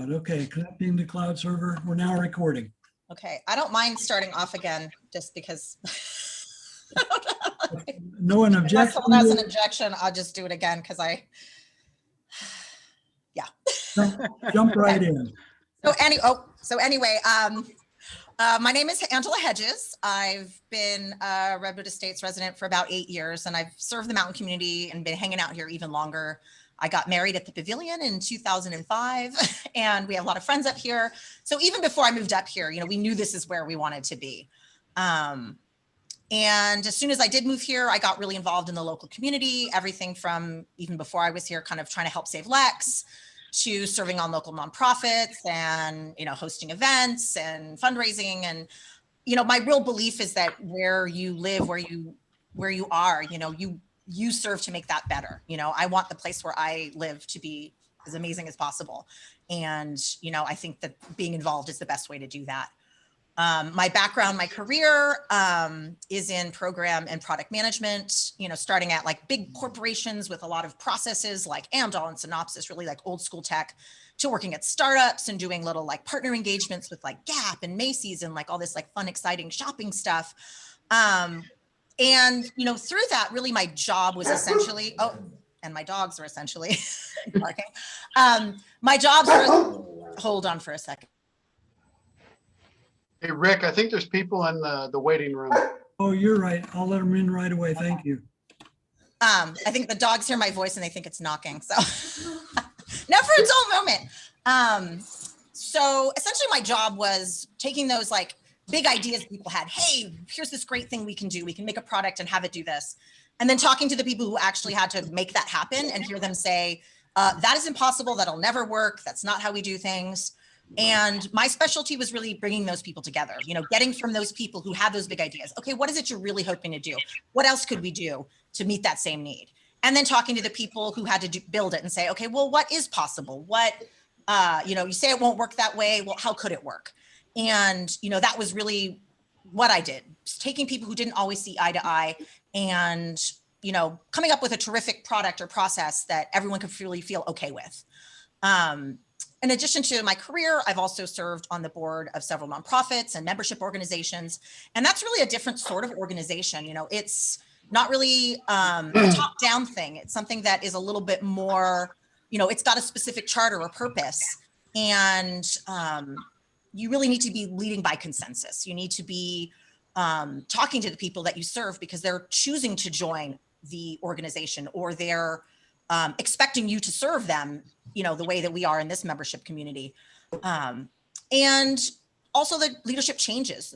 Okay, connecting the cloud server. We're now recording. Okay, I don't mind starting off again just because. No one Unless objects. someone has an objection, I'll just do it again because yeah. Jump right in. So anyway, my name is Angela Hedges. I've been a Redwood Estates resident for about 8 years, and I've served the mountain community and been hanging out here even longer. I got married at the Pavilion in 2005, and we have a lot of friends up here. So even before I moved up here, we knew this is where we wanted to be. And as soon as I did move here, I got really involved in the local community, everything from even before I was here, kind of trying to help save Lex, to serving on local nonprofits and, hosting events and fundraising. And, my real belief is that where you live, where you are, you serve to make that better. I want the place where I live to be as amazing as possible. And, I think that being involved is the best way to do that. My background, my career is in program and product management, starting at like big corporations with a lot of processes like Amdahl and Synopsys, really like old school tech, to working at startups and doing little like partner engagements with like Gap and Macy's and like all this like fun, exciting shopping stuff. And, through that, really my job was essentially, and my dogs are essentially barking. My jobs were, hold on for a second. Hey, Rick, I think there's people in the waiting room. Oh, you're right. I'll let them in right away. Thank you. I think the dogs hear my voice and they think it's knocking. So now for its own moment. So essentially my job was taking those like big ideas people had. Hey, here's this great thing we can do. We can make a product and have it do this. And then talking to the people who actually had to make that happen and hear them say, that is impossible. That'll never work. That's not how we do things. And my specialty was really bringing those people together, getting from those people who have those big ideas. Okay, what is it you're really hoping to do? What else could we do to meet that same need? And then talking to the people who had to build it and say, okay, well, what is possible? What, you say it won't work that way. Well, how could it work? And, that was really what I did, just taking people who didn't always see eye to eye and, coming up with a terrific product or process that everyone could really feel okay with. In addition to my career, I've also served on the board of several nonprofits and membership organizations. And that's really a different sort of organization. It's not really a top-down thing. It's something that is a little bit more, it's got a specific charter or purpose. And you really need to be leading by consensus. You need to be talking to the people that you serve because they're choosing to join the organization or they're expecting you to serve them, the way that we are in this membership community. And also the leadership changes,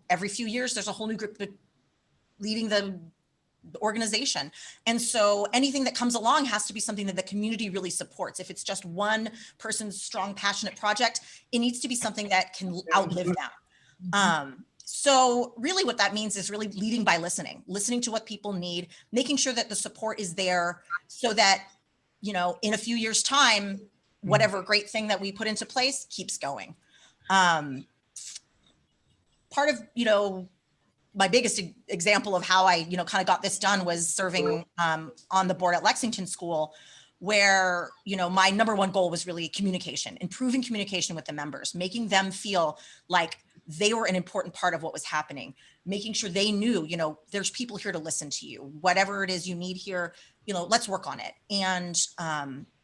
every few years, there's a whole new group leading the organization. And so anything that comes along has to be something that the community really supports. If it's just one person's strong, passionate project, it needs to be something that can outlive them. So really what that means is really leading by listening to what people need, making sure that the support is there so that, in a few years' time, whatever great thing that we put into place keeps going. Part of, my biggest example of how I, kind of got this done was serving on the board at Lexington School, where, my number one goal was really communication, improving communication with the members, making them feel like they were an important part of what was happening, making sure they knew, there's people here to listen to you, whatever it is you need here, let's work on it. And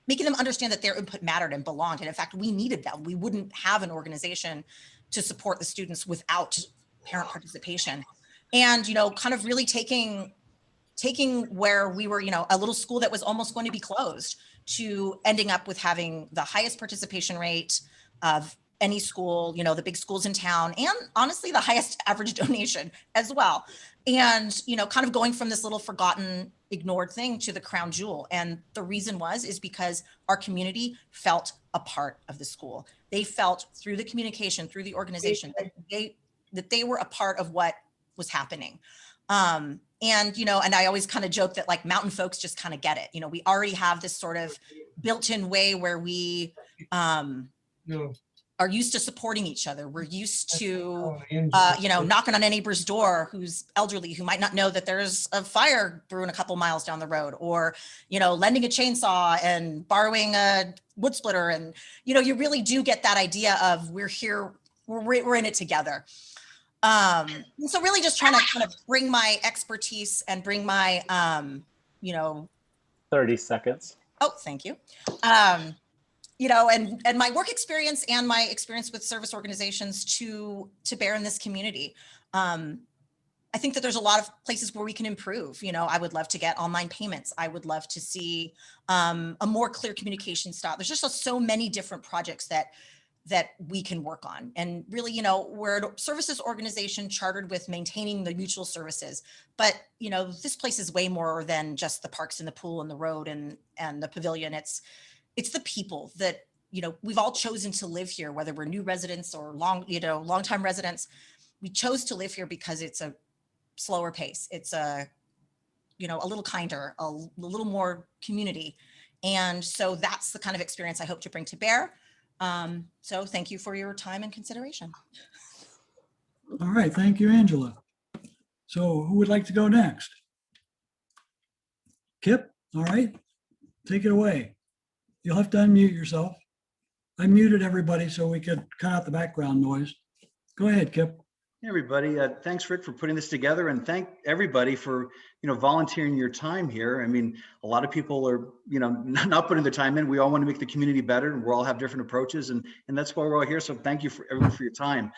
making them understand that their input mattered and belonged. And in fact, we needed them. We wouldn't have an organization to support the students without parent participation. And, kind of really taking where we were, a little school that was almost going to be closed to ending up with having the highest participation rate of any school, the big schools in town, and honestly, the highest average donation as well. And, kind of going from this little forgotten, ignored thing to the crown jewel. And the reason is because our community felt a part of the school. They felt through the communication, through the organization, that they were a part of what was happening. And, and I always kind of joke that like mountain folks just kind of get it. We already have this sort of built-in way where we, are used to supporting each other. We're used to, Oh, knocking on a neighbor's door who's elderly, who might not know that there's a fire brewing a couple miles down the road, or, lending a chainsaw and borrowing a wood splitter. And, you really do get that idea of we're here, we're in it together. And so really just trying to kind of bring my expertise and bring my, 30 seconds. oh, thank you. And my work experience and my experience with service organizations to bear in this community. I think that there's a lot of places where we can improve. I would love to get online payments. I would love to see a more clear communication style. There's just so many different projects that we can work on. And really, we're a services organization chartered with maintaining the mutual services. But, this place is way more than just the parks and the pool and the road and the pavilion. It's the people that, we've all chosen to live here, whether we're new residents or longtime residents. We chose to live here because it's a slower pace. It's a little kinder, a little more community. And so that's the kind of experience I hope to bring to bear. So thank you for your time and consideration. All right, thank you, Angela. So who would like to go next? Kip, all right, take it away. You'll have to unmute yourself. I muted everybody so we could cut out the background noise. Go ahead, Kip. Hey everybody, thanks Rick for putting this together, and thank everybody for volunteering your time here. I mean, a lot of people are not putting the time in. We all want to make the community better, and we all have different approaches, and that's why we're all here. So thank you for everyone for your time.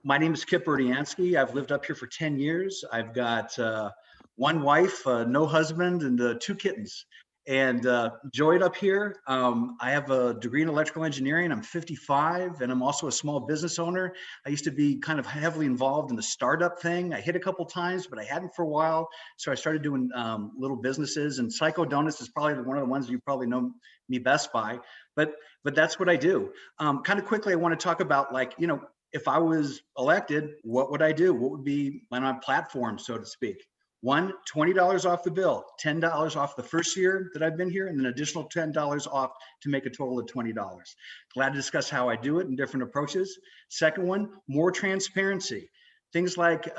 My name is Kip Berdiansky. I've lived up here for 10 years. I've got one wife, no husband, and 2 kittens. And enjoyed up here. I have a degree in electrical engineering. I'm 55, and I'm also a small business owner. I used to be kind of heavily involved in the startup thing. I hit a couple times, but I hadn't for a while. So I started doing little businesses, and Psycho Donuts is probably one of the ones you probably know me best by. But that's what I do. Kind of quickly, I want to talk about, like, if I was elected, what would I do? What would be my platform, so to speak? One, $20 off the bill, $10 off the first year that I've been here, and an additional $10 off to make a total of $20. Glad to discuss how I do it and different approaches. Second one, more transparency. Things like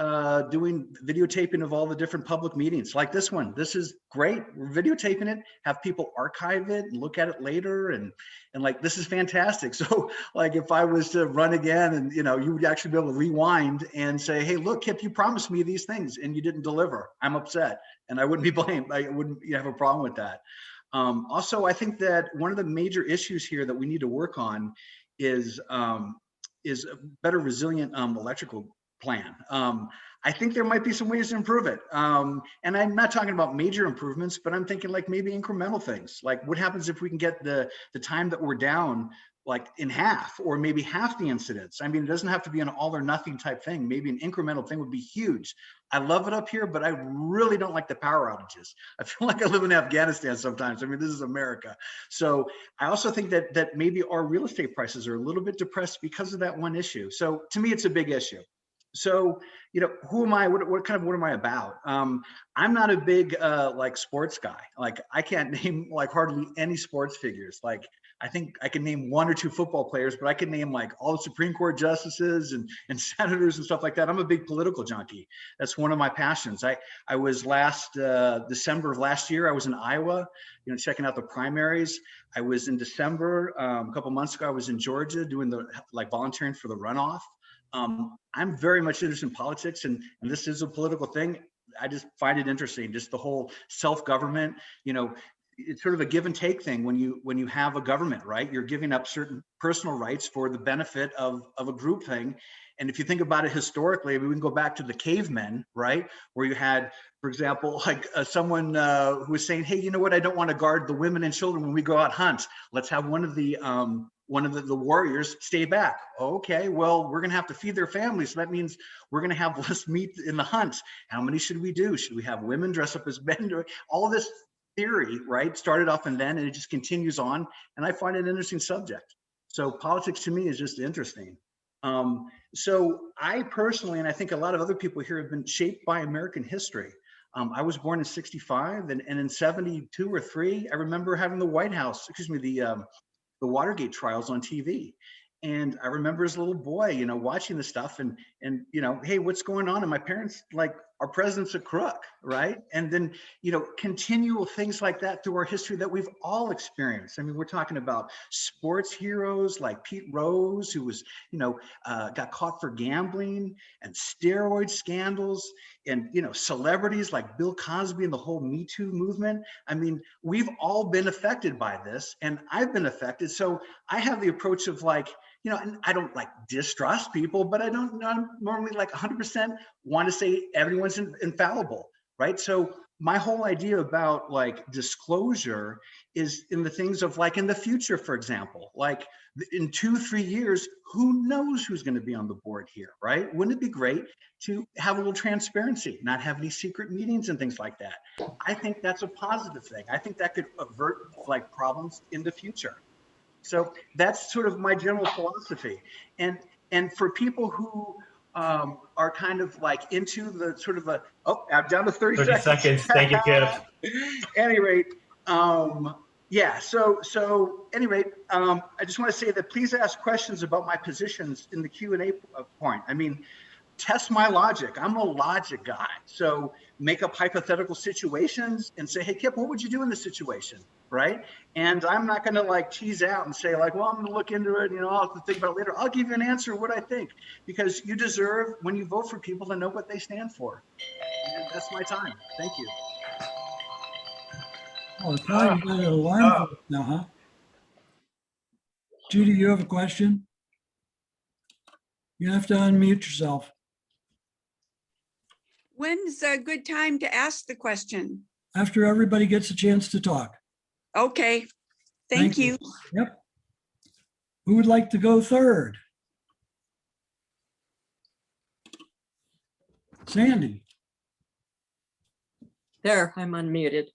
doing videotaping of all the different public meetings, like this one. This is great. We're videotaping it, have people archive it and look at it later, and like, this is fantastic. So like, if I was to run again, and you would actually be able to rewind and say, hey, look, Kip, you promised me these things and you didn't deliver. I'm upset, and I wouldn't be blamed. I wouldn't have a problem with that. Also, I think that one of the major issues here that we need to work on is a better resilient electrical plan. I think there might be some ways to improve it. And I'm not talking about major improvements, but I'm thinking like maybe incremental things. Like, what happens if we can get the time that we're down like in half, or maybe half the incidents? I mean, it doesn't have to be an all or nothing type thing. Maybe an incremental thing would be huge. I love it up here, but I really don't like the power outages. I feel like I live in Afghanistan sometimes. I mean, this is America. So I also think that maybe our real estate prices are a little bit depressed because of that one issue. So to me, it's a big issue. So, who am I? What am I about? I'm not a big like sports guy. Like, I can't name like hardly any sports figures. Like, I think I can name 1 or 2 football players, but I can name like all the Supreme Court justices and senators and stuff like that. I'm a big political junkie. That's one of my passions. I was last December of last year, I was in Iowa, checking out the primaries. I was in December, a couple months ago, I was in Georgia doing volunteering for the runoff. I'm very much interested in politics, and this is a political thing. I just find it interesting, just the whole self-government. It's sort of a give and take thing when you have a government, right? You're giving up certain personal rights for the benefit of a group thing. And if you think about it historically, we can go back to the cavemen, right? Where you had, for example, like someone who was saying, hey, you know what? I don't want to guard the women and children when we go out hunt. Let's have one of the warriors stay back. Okay, well, we're going to have to feed their families. So that means we're going to have less meat in the hunt. How many should we do? Should we have women dress up as men? All this theory, right, started off and it just continues on. And I find it an interesting subject. So politics to me is just interesting. So I personally, and I think a lot of other people here, have been shaped by American history. I was born in 65, and in 72 or 3, I remember having the White House, the Watergate trials on TV. And I remember as a little boy, you know, watching the stuff and, you know, hey, what's going on? And my parents, like, our president's a crook, right? And then, you know, continual things like that through our history that we've all experienced. I mean, we're talking about sports heroes like Pete Rose, who was, you know, got caught for gambling, and steroid scandals, and, you know, celebrities like Bill Cosby and the whole Me Too movement. I mean, we've all been affected by this, and I've been affected. So I have the approach of, like, you know, and I don't like distrust people, but I don't normally like 100% want to say everyone's infallible, right? So my whole idea about like disclosure is in the things of, like, in the future, for example, like in 2-3 years, who knows who's going to be on the board here, right? Wouldn't it be great to have a little transparency, not have any secret meetings and things like that? I think that's a positive thing. I think that could avert like problems in the future. So that's sort of my general philosophy. And for people who are kind of like into the sort of a, oh, I'm down to 30 seconds. Thank you, Kip. Any rate, yeah, so any rate, I just want to say that please ask questions about my positions in the Q&A point. I mean, test my logic. I'm a logic guy. So make up hypothetical situations and say, hey, Kip, what would you do in this situation, right? And I'm not going to like tease out and say like, well, I'm going to look into it, you know, I'll have to think about it later. I'll give you an answer what I think, because you deserve, when you vote for people, to know what they stand for. And that's my time. Thank you. Oh, it's now you got an alarm for it now, huh? Judy, you have a question? You have to unmute yourself. When's a good time to ask the question? After everybody gets a chance to talk. Okay, thank you. Yep. Who would like to go third? Sandy. There, I'm unmuted.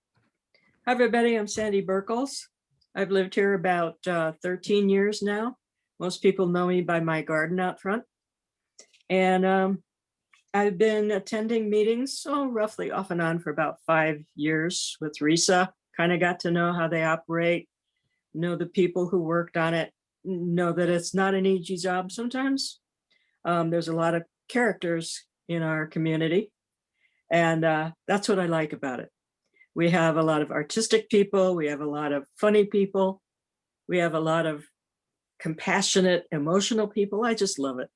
Hi, everybody. I'm Sandy Burkles. I've lived here about 13 years now. Most people know me by my garden out front. And I've been attending meetings, so roughly off and on for about 5 years with RISA. Kind of got to know how they operate, know the people who worked on it, know that it's not an easy job sometimes. There's a lot of characters in our community, and that's what I like about it. We have a lot of artistic people, we have a lot of funny people, we have a lot of compassionate, emotional people. I just love it.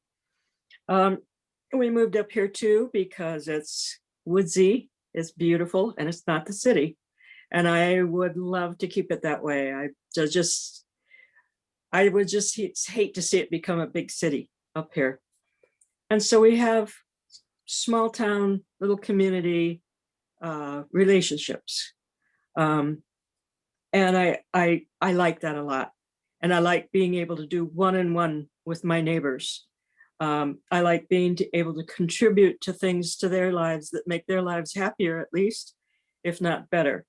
We moved up here too because it's woodsy, it's beautiful, and it's not the city. And I would love to keep it that way. I would just hate to see it become a big city up here. And so we have small town, little community relationships. And I like that a lot. And I like being able to do one-on-one with my neighbors. I like being able to contribute to things to their lives that make their lives happier, at least, if not better.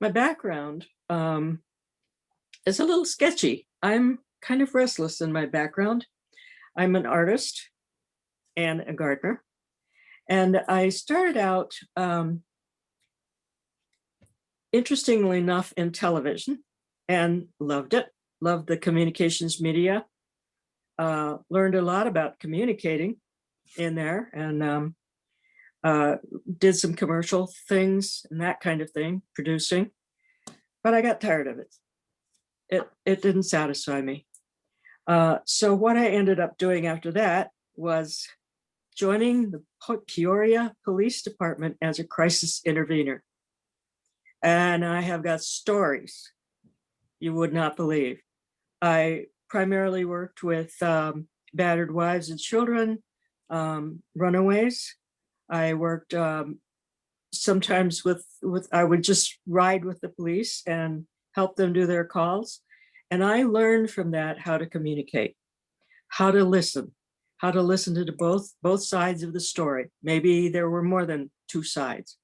My background is a little sketchy. I'm kind of restless in my background. I'm an artist and a gardener. And I started out, interestingly enough, in television and loved it, loved the communications media. Learned a lot about communicating in there, and did some commercial things and that kind of thing, producing, but I got tired of it. It didn't satisfy me. So what I ended up doing after that was joining the Peoria Police Department as a crisis intervener. And I have got stories you would not believe. I primarily worked with battered wives and children, runaways. I worked sometimes with I would just ride with the police and help them do their calls. And I learned from that how to communicate, how to listen to both sides of the story. Maybe there were more than two sides.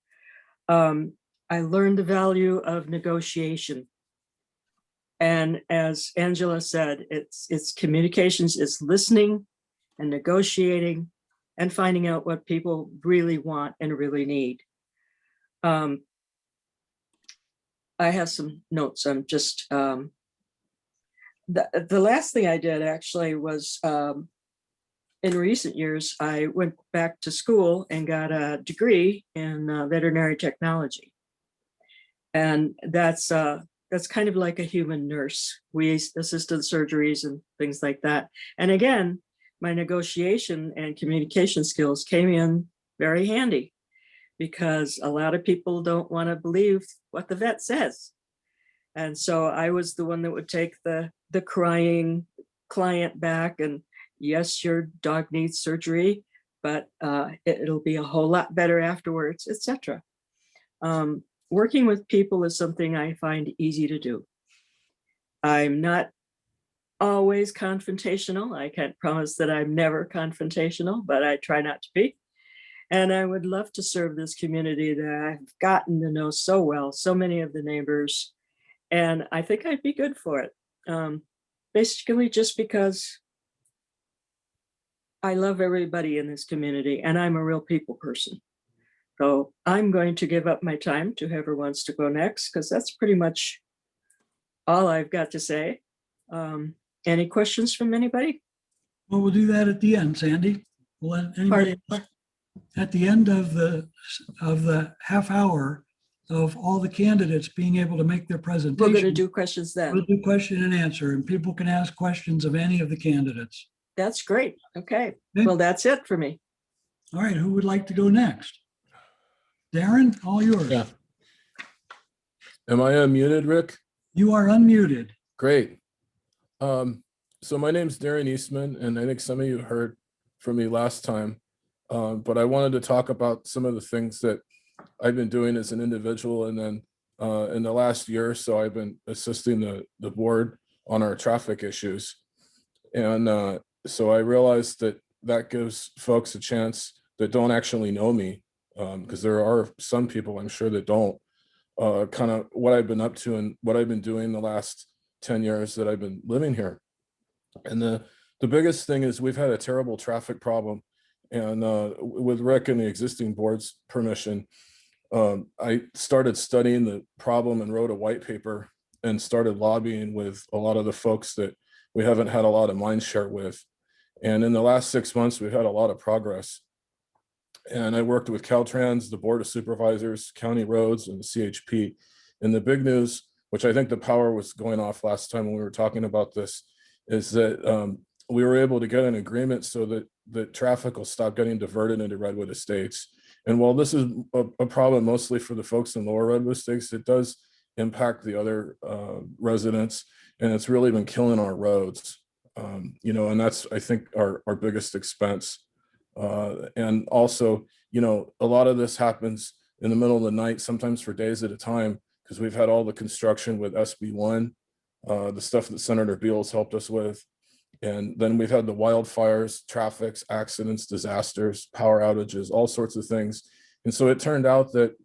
I learned the value of negotiation. And as Angela said, it's communications, is listening and negotiating and finding out what people really want and really need. I have some notes. I'm just, the last thing I did actually was in recent years, I went back to school and got a degree in veterinary technology. And that's kind of like a human nurse. We assisted surgeries and things like that. And again, my negotiation and communication skills came in very handy because a lot of people don't want to believe what the vet says. And so I was the one that would take the crying client back and, yes, your dog needs surgery, but it'll be a whole lot better afterwards, etc. Working with people is something I find easy to do. I'm not always confrontational. I can't promise that I'm never confrontational, but I try not to be. And I would love to serve this community that I've gotten to know so well, so many of the neighbors, and I think I'd be good for it. Basically just because I love everybody in this community and I'm a real people person. So I'm going to give up my time to whoever wants to go next, because that's pretty much all I've got to say. Any questions from anybody? Well, we'll do that at the end, Sandy. We'll let anybody, at the end of the half hour of all the candidates being able to make their presentation. We're going to do questions then. We'll do question and answer, and people can ask questions of any of the candidates. That's great. Okay. Well, that's it for me. All right, who would like to go next? Darren, all yours. Yeah. Am I unmuted, Rick? You are unmuted. Great. So my name's Darren Eastman, and I think some of you heard from me last time, but I wanted to talk about some of the things that I've been doing as an individual, and then in the last year or so, I've been assisting the board on our traffic issues. And so I realized that gives folks a chance that don't actually know me, because there are some people I'm sure that don't, kind of what I've been up to and what I've been doing the last 10 years that I've been living here. And the biggest thing is we've had a terrible traffic problem. And with Rick and the existing board's permission, I started studying the problem and wrote a white paper and started lobbying with a lot of the folks that we haven't had a lot of mind share with. And in the last 6 months, we've had a lot of progress. And I worked with Caltrans, the Board of Supervisors, County Roads, and the CHP. And the big news, which I think the power was going off last time when we were talking about this, is that we were able to get an agreement so that the traffic will stop getting diverted into Redwood Estates. And while this is a problem mostly for the folks in lower Redwood Estates, it does impact the other residents, and it's really been killing our roads. And that's, I think, our biggest expense. And also, a lot of this happens in the middle of the night, sometimes for days at a time, because we've had all the construction with SB1, the stuff that Senator Beals helped us with. And then we've had the wildfires, traffic accidents, disasters, power outages, all sorts of things. And so it turned out that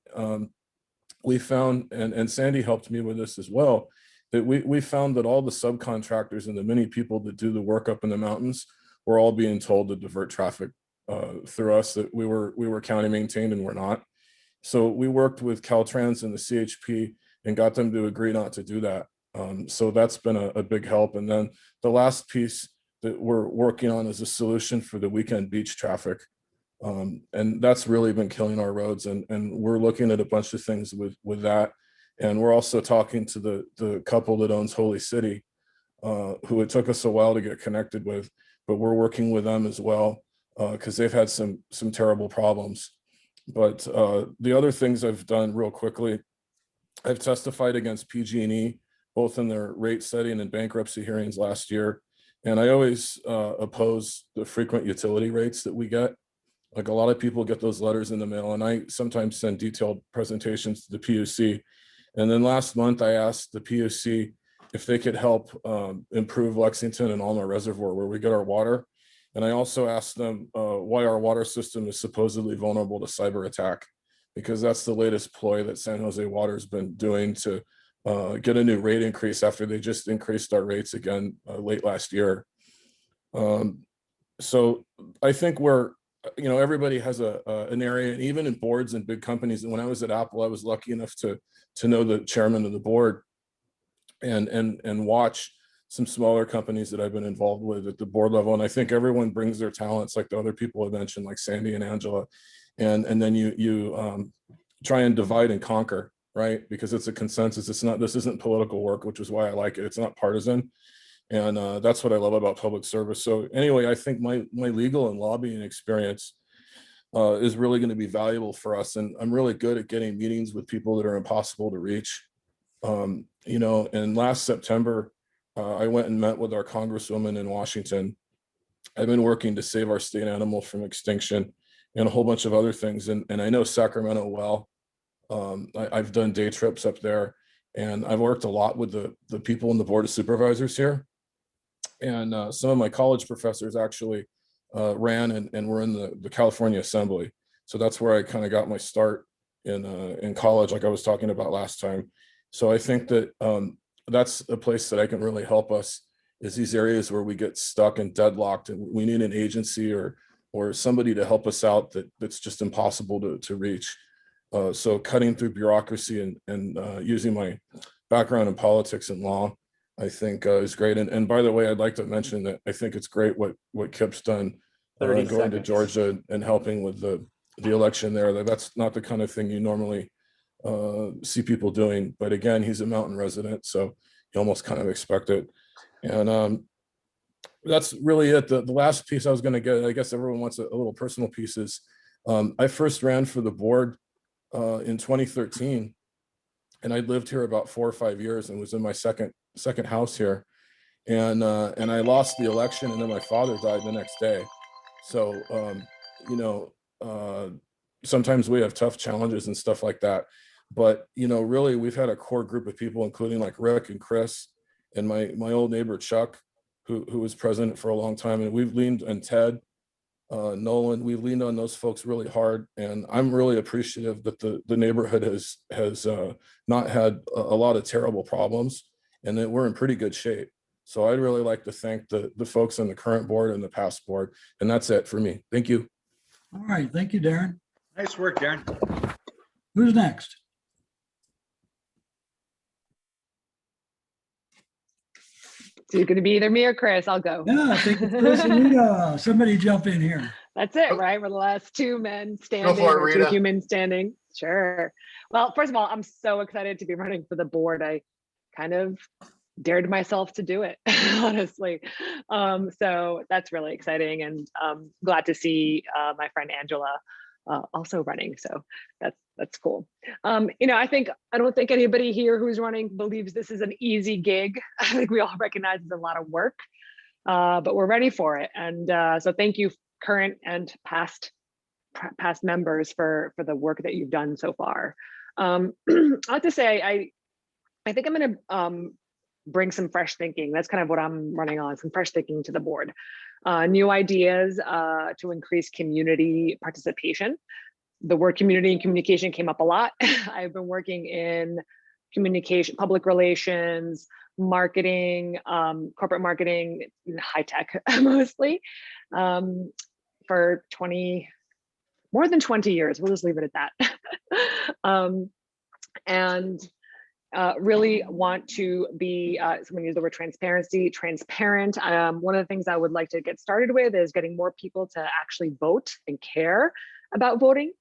we found, and Sandy helped me with this as well, that we found that all the subcontractors and the many people that do the work up in the mountains were all being told to divert traffic through us, that we were county maintained and we're not. So we worked with Caltrans and the CHP and got them to agree not to do that. So that's been a big help. And then the last piece that we're working on is a solution for the weekend beach traffic. And that's really been killing our roads. And we're looking at a bunch of things with that. And we're also talking to the couple that owns Holy City, who it took us a while to get connected with, but we're working with them as well, because they've had some terrible problems. But the other things I've done real quickly, I've testified against PG&E, both in their rate setting and bankruptcy hearings last year. And I always oppose the frequent utility rates that we get. Like, a lot of people get those letters in the mail, and I sometimes send detailed presentations to the PUC. And then last month, I asked the PUC if they could help improve Lexington and Alma Reservoir, where we get our water. And I also asked them why our water system is supposedly vulnerable to cyber attack, because that's the latest ploy that San Jose Water's been doing to get a new rate increase after they just increased our rates again late last year. So I think everybody has an area, and even in boards and big companies. And when I was at Apple, I was lucky enough to know the chairman of the board and watch some smaller companies that I've been involved with at the board level. And I think everyone brings their talents, like the other people I mentioned, like Sandy and Angela. And then you try and divide and conquer, right? Because it's a consensus. This isn't political work, which is why I like it. It's not partisan. And that's what I love about public service. So anyway, I think my legal and lobbying experience is really going to be valuable for us. And I'm really good at getting meetings with people that are impossible to reach. You know, and last September, I went and met with our congresswoman in Washington. I've been working to save our state animal from extinction and a whole bunch of other things. And I know Sacramento well. I've done day trips up there, and I've worked a lot with the people in the Board of Supervisors here. And some of my college professors actually ran and were in the California Assembly. So that's where I kind of got my start in college, like I was talking about last time. So I think that that's a place that I can really help us, is these areas where we get stuck and deadlocked, and we need an agency or somebody to help us out that's just impossible to reach. So cutting through bureaucracy and using my background in politics and law, I think is great. And by the way, I'd like to mention that I think it's great what Kip's done going to Georgia and helping with the election there. That's not the kind of thing you normally see people doing. But again, he's a mountain resident, so you almost kind of expect it. And that's really it. The last piece I was going to get, I guess everyone wants a little personal piece, is I first ran for the board in 2013, and I'd lived here about 4 or 5 years and was in my second house here. And I lost the election, and then my father died the next day. So, you know, sometimes we have tough challenges and stuff like that. But, you know, really, we've had a core group of people, including like Rick and Chris and my old neighbor, Chuck, who was president for a long time. And we've leaned on Ted, Nolan, we've leaned on those folks really hard. And I'm really appreciative that the neighborhood has not had a lot of terrible problems, and that we're in pretty good shape. So I'd really like to thank the folks on the current board and the past board. And that's it for me. Thank you. All right, thank you, Darren. Nice work, Darren. Who's next? So it's going to be either me or Chris. I'll go. Yeah, I think it's Chris and Rita. Somebody jump in here. That's it, right? We're the last two men standing, for it, or two Rita. humans standing. Sure. Well, first of all, I'm so excited to be running for the board. I kind of dared myself to do it, honestly. So that's really exciting, and glad to see my friend Angela also running. So that's cool. You know, I don't think anybody here who's running believes this is an easy gig. I think we all recognize it's a lot of work, but we're ready for it. And so thank you, current and past members, for the work that you've done so far. I have to say, I think I'm going to bring some fresh thinking. That's kind of what I'm running on, some fresh thinking to the board. New ideas to increase community participation. The word community and communication came up a lot. I've been working in communication, public relations, marketing, corporate marketing, high tech mostly, for more than 20 years. We'll just leave it at that. And really want to be, someone used the word transparent. One of the things I would like to get started with is getting more people to actually vote and care about voting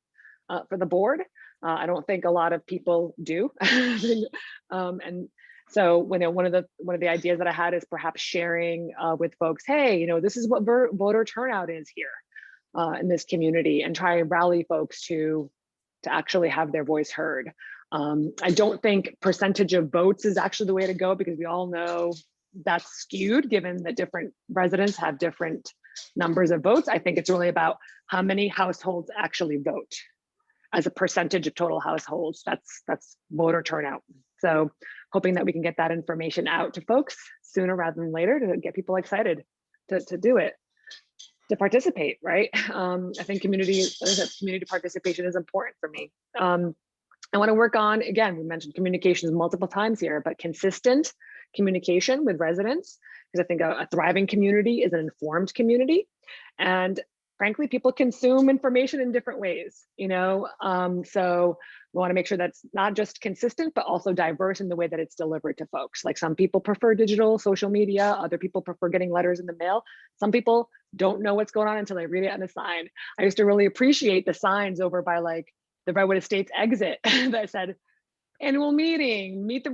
for the board. I don't think a lot of people do. And so one of the ideas that I had is perhaps sharing with folks, hey, you know, this is what voter turnout is here in this community, and try and rally folks to actually have their voice heard. I don't think percentage of votes is actually the way to go, because we all know that's skewed given that different residents have different numbers of votes. I think it's really about how many households actually vote as a percentage of total households. That's voter turnout. So hoping that we can get that information out to folks sooner rather than later to get people excited to do it, to participate, right? I think community participation is important for me. I want to work on, again, we mentioned communications multiple times here, but consistent communication with residents, because I think a thriving community is an informed community. And frankly, people consume information in different ways, so we want to make sure that's not just consistent, but also diverse in the way that it's delivered to folks. Like some people prefer digital social media, other people prefer getting letters in the mail. Some people don't know what's going on until they read it on a sign. I used to really appreciate the signs over by like the Redwood Estates exit that said annual meeting, meet the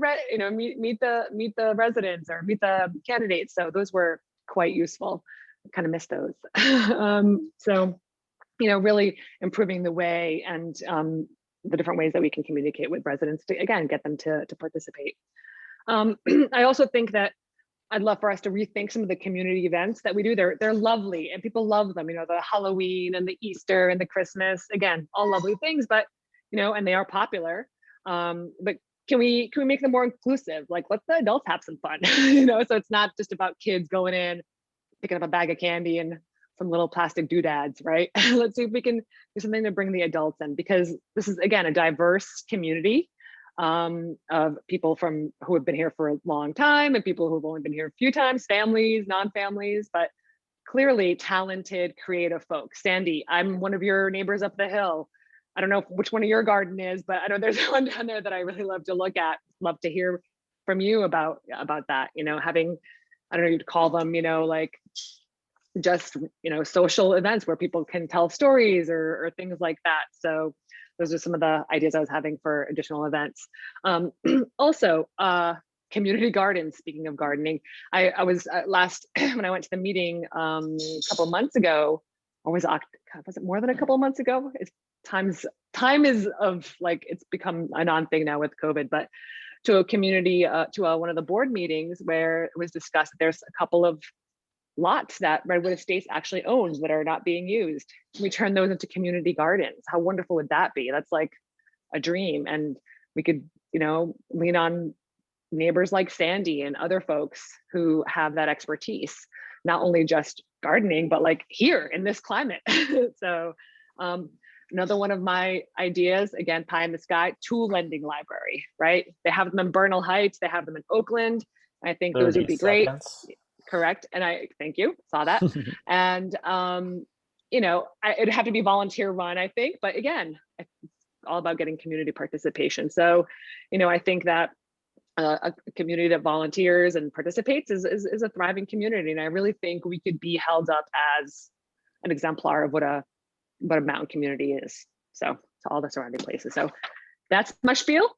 meet the residents or meet the candidates. So those were quite useful. I kind of miss those. So really improving the way and the different ways that we can communicate with residents to, again, get them to participate. I also think that I'd love for us to rethink some of the community events that we do. They're lovely and people love them, the Halloween and the Easter and the Christmas, again, all lovely things, but, and they are popular. But can we make them more inclusive? Like let the adults have some fun, so it's not just about kids going in, picking up a bag of candy and some little plastic doodads, right? Let's see if we can do something to bring the adults in, because this is, again, a diverse community of people who have been here for a long time and people who've only been here a few times, families, non-families, but clearly talented, creative folks. Sandy, I'm one of your neighbors up the hill. I don't know which one of your garden is, but I know there's one down there that I really love to look at. Love to hear from you about that, having, I don't know, you'd call them, like just, social events where people can tell stories or things like that. So those are some of the ideas I was having for additional events. Also, community gardens, speaking of gardening, I was last, when I went to the meeting a couple months ago, or was it more than a couple of months ago? Time is of like, it's become a non-thing now with COVID, but to a community, one of the board meetings where it was discussed that there's a couple of lots that Redwood Estates actually owns that are not being used. We turn those into community gardens. How wonderful would that be? That's like a dream. And we could, lean on neighbors like Sandy and other folks who have that expertise, not only just gardening, but like here in this climate. So another one of my ideas, again, pie in the sky, tool lending library, right? They have them in Bernal Heights, they have them in Oakland. I think those would be great. Correct. And I thank you, saw that. And, it'd have to be volunteer run, I think. But again, it's all about getting community participation. So, I think that a community that volunteers and participates is a thriving community. And I really think we could be held up as an exemplar of what a mountain community is. So to all the surrounding places. So that's my spiel.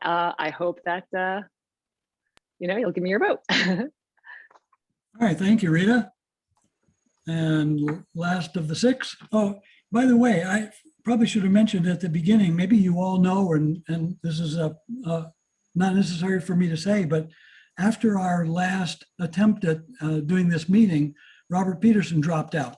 I hope that, you'll give me your vote. All right, thank you, Rita. And last of the six. Oh, by the way, I probably should have mentioned at the beginning, maybe you all know, and this is not necessary for me to say, but after our last attempt at doing this meeting, Robert Peterson dropped out.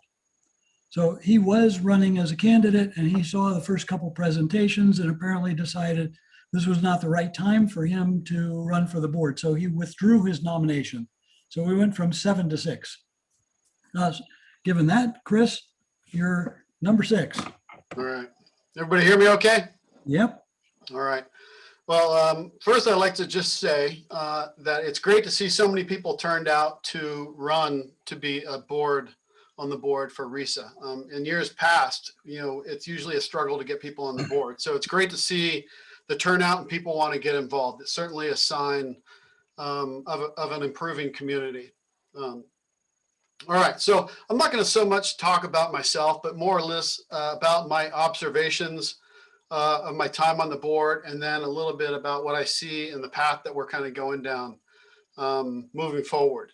So he was running as a candidate and he saw the first couple presentations and apparently decided this was not the right time for him to run for the board. So he withdrew his nomination. So we went from 7 to 6. Given that, Chris, you're number 6. All right. Everybody hear me okay? Yep. All right. Well, first I'd like to just say that it's great to see so many people turned out to run to be on the board for RISA. In years past, it's usually a struggle to get people on the board. So it's great to see the turnout and people want to get involved. It's certainly a sign of an improving community. All right, so I'm not going to so much talk about myself, but more or less about my observations of my time on the board, and then a little bit about what I see in the path that we're kind of going down moving forward.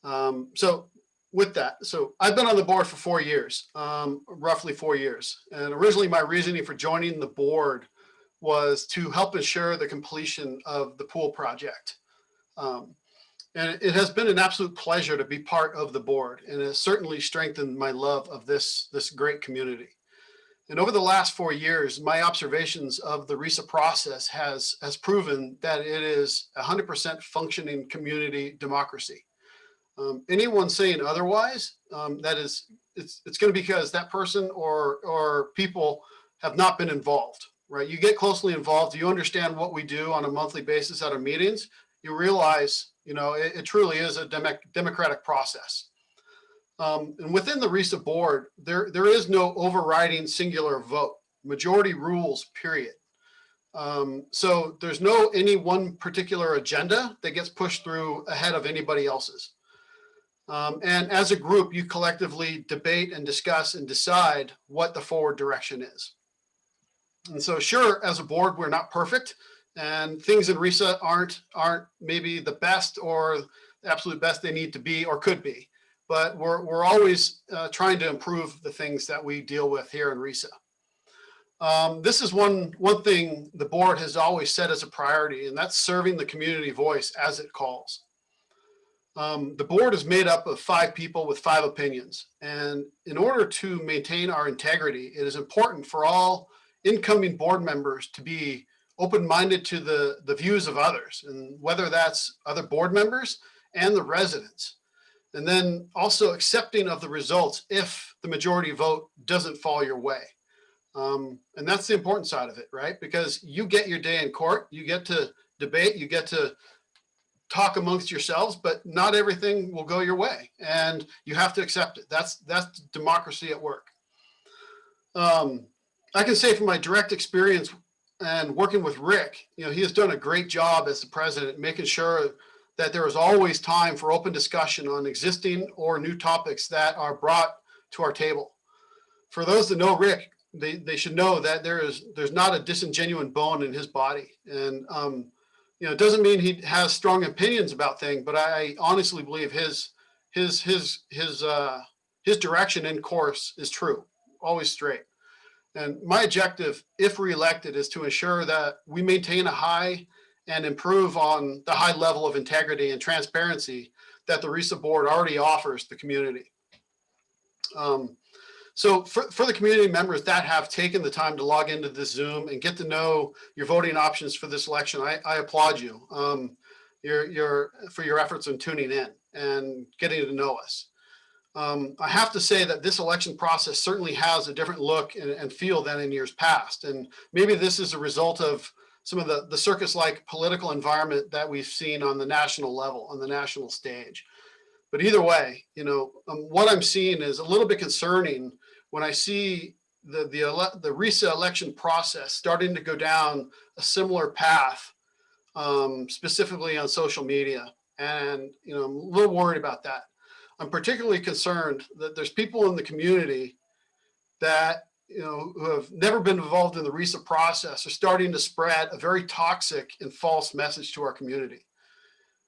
So with that, so I've been on the board for 4 years, roughly 4 years. And originally my reasoning for joining the board was to help ensure the completion of the pool project. And it has been an absolute pleasure to be part of the board, and it has certainly strengthened my love of this great community. And over the last 4 years, my observations of the RISA process has proven that it is 100% functioning community democracy. Anyone saying otherwise, it's going to be because that person or people have not been involved, right? You get closely involved, you understand what we do on a monthly basis at our meetings, you realize, it truly is a democratic process. And within the RISA board, there is no overriding singular vote. Majority rules, period. So there's no any one particular agenda that gets pushed through ahead of anybody else's. And as a group, you collectively debate and discuss and decide what the forward direction is. And so sure, as a board, we're not perfect, and things in RISA aren't maybe the best or the absolute best they need to be or could be, but we're always trying to improve the things that we deal with here in RISA. This is one thing the board has always set as a priority, and that's serving the community voice as it calls. The board is made up of 5 people with 5 opinions. And in order to maintain our integrity, it is important for all incoming board members to be open-minded to the views of others, and whether that's other board members and the residents. And then also accepting of the results if the majority vote doesn't fall your way. And that's the important side of it, right? Because you get your day in court, you get to debate, you get to talk amongst yourselves, but not everything will go your way, and you have to accept it. That's democracy at work. I can say from my direct experience and working with Rick, he has done a great job as the president, making sure that there is always time for open discussion on existing or new topics that are brought to our table. For those that know Rick, they should know that there's not a disingenuine bone in his body, and it doesn't mean he has strong opinions about things, but I honestly believe his direction and course is true, always straight. And my objective, if reelected, is to ensure that we maintain a high and improve on the high level of integrity and transparency that the RISA board already offers the community. So for the community members that have taken the time to log into this Zoom and get to know your voting options for this election, I applaud you for your efforts in tuning in and getting to know us. I have to say that this election process certainly has a different look and feel than in years past. And maybe this is a result of some of the circus-like political environment that we've seen on the national level, on the national stage. But either way, what I'm seeing is a little bit concerning when I see the RISA election process starting to go down a similar path, specifically on social media. And I'm a little worried about that. I'm particularly concerned that there's people in the community that who have never been involved in the RISA process are starting to spread a very toxic and false message to our community.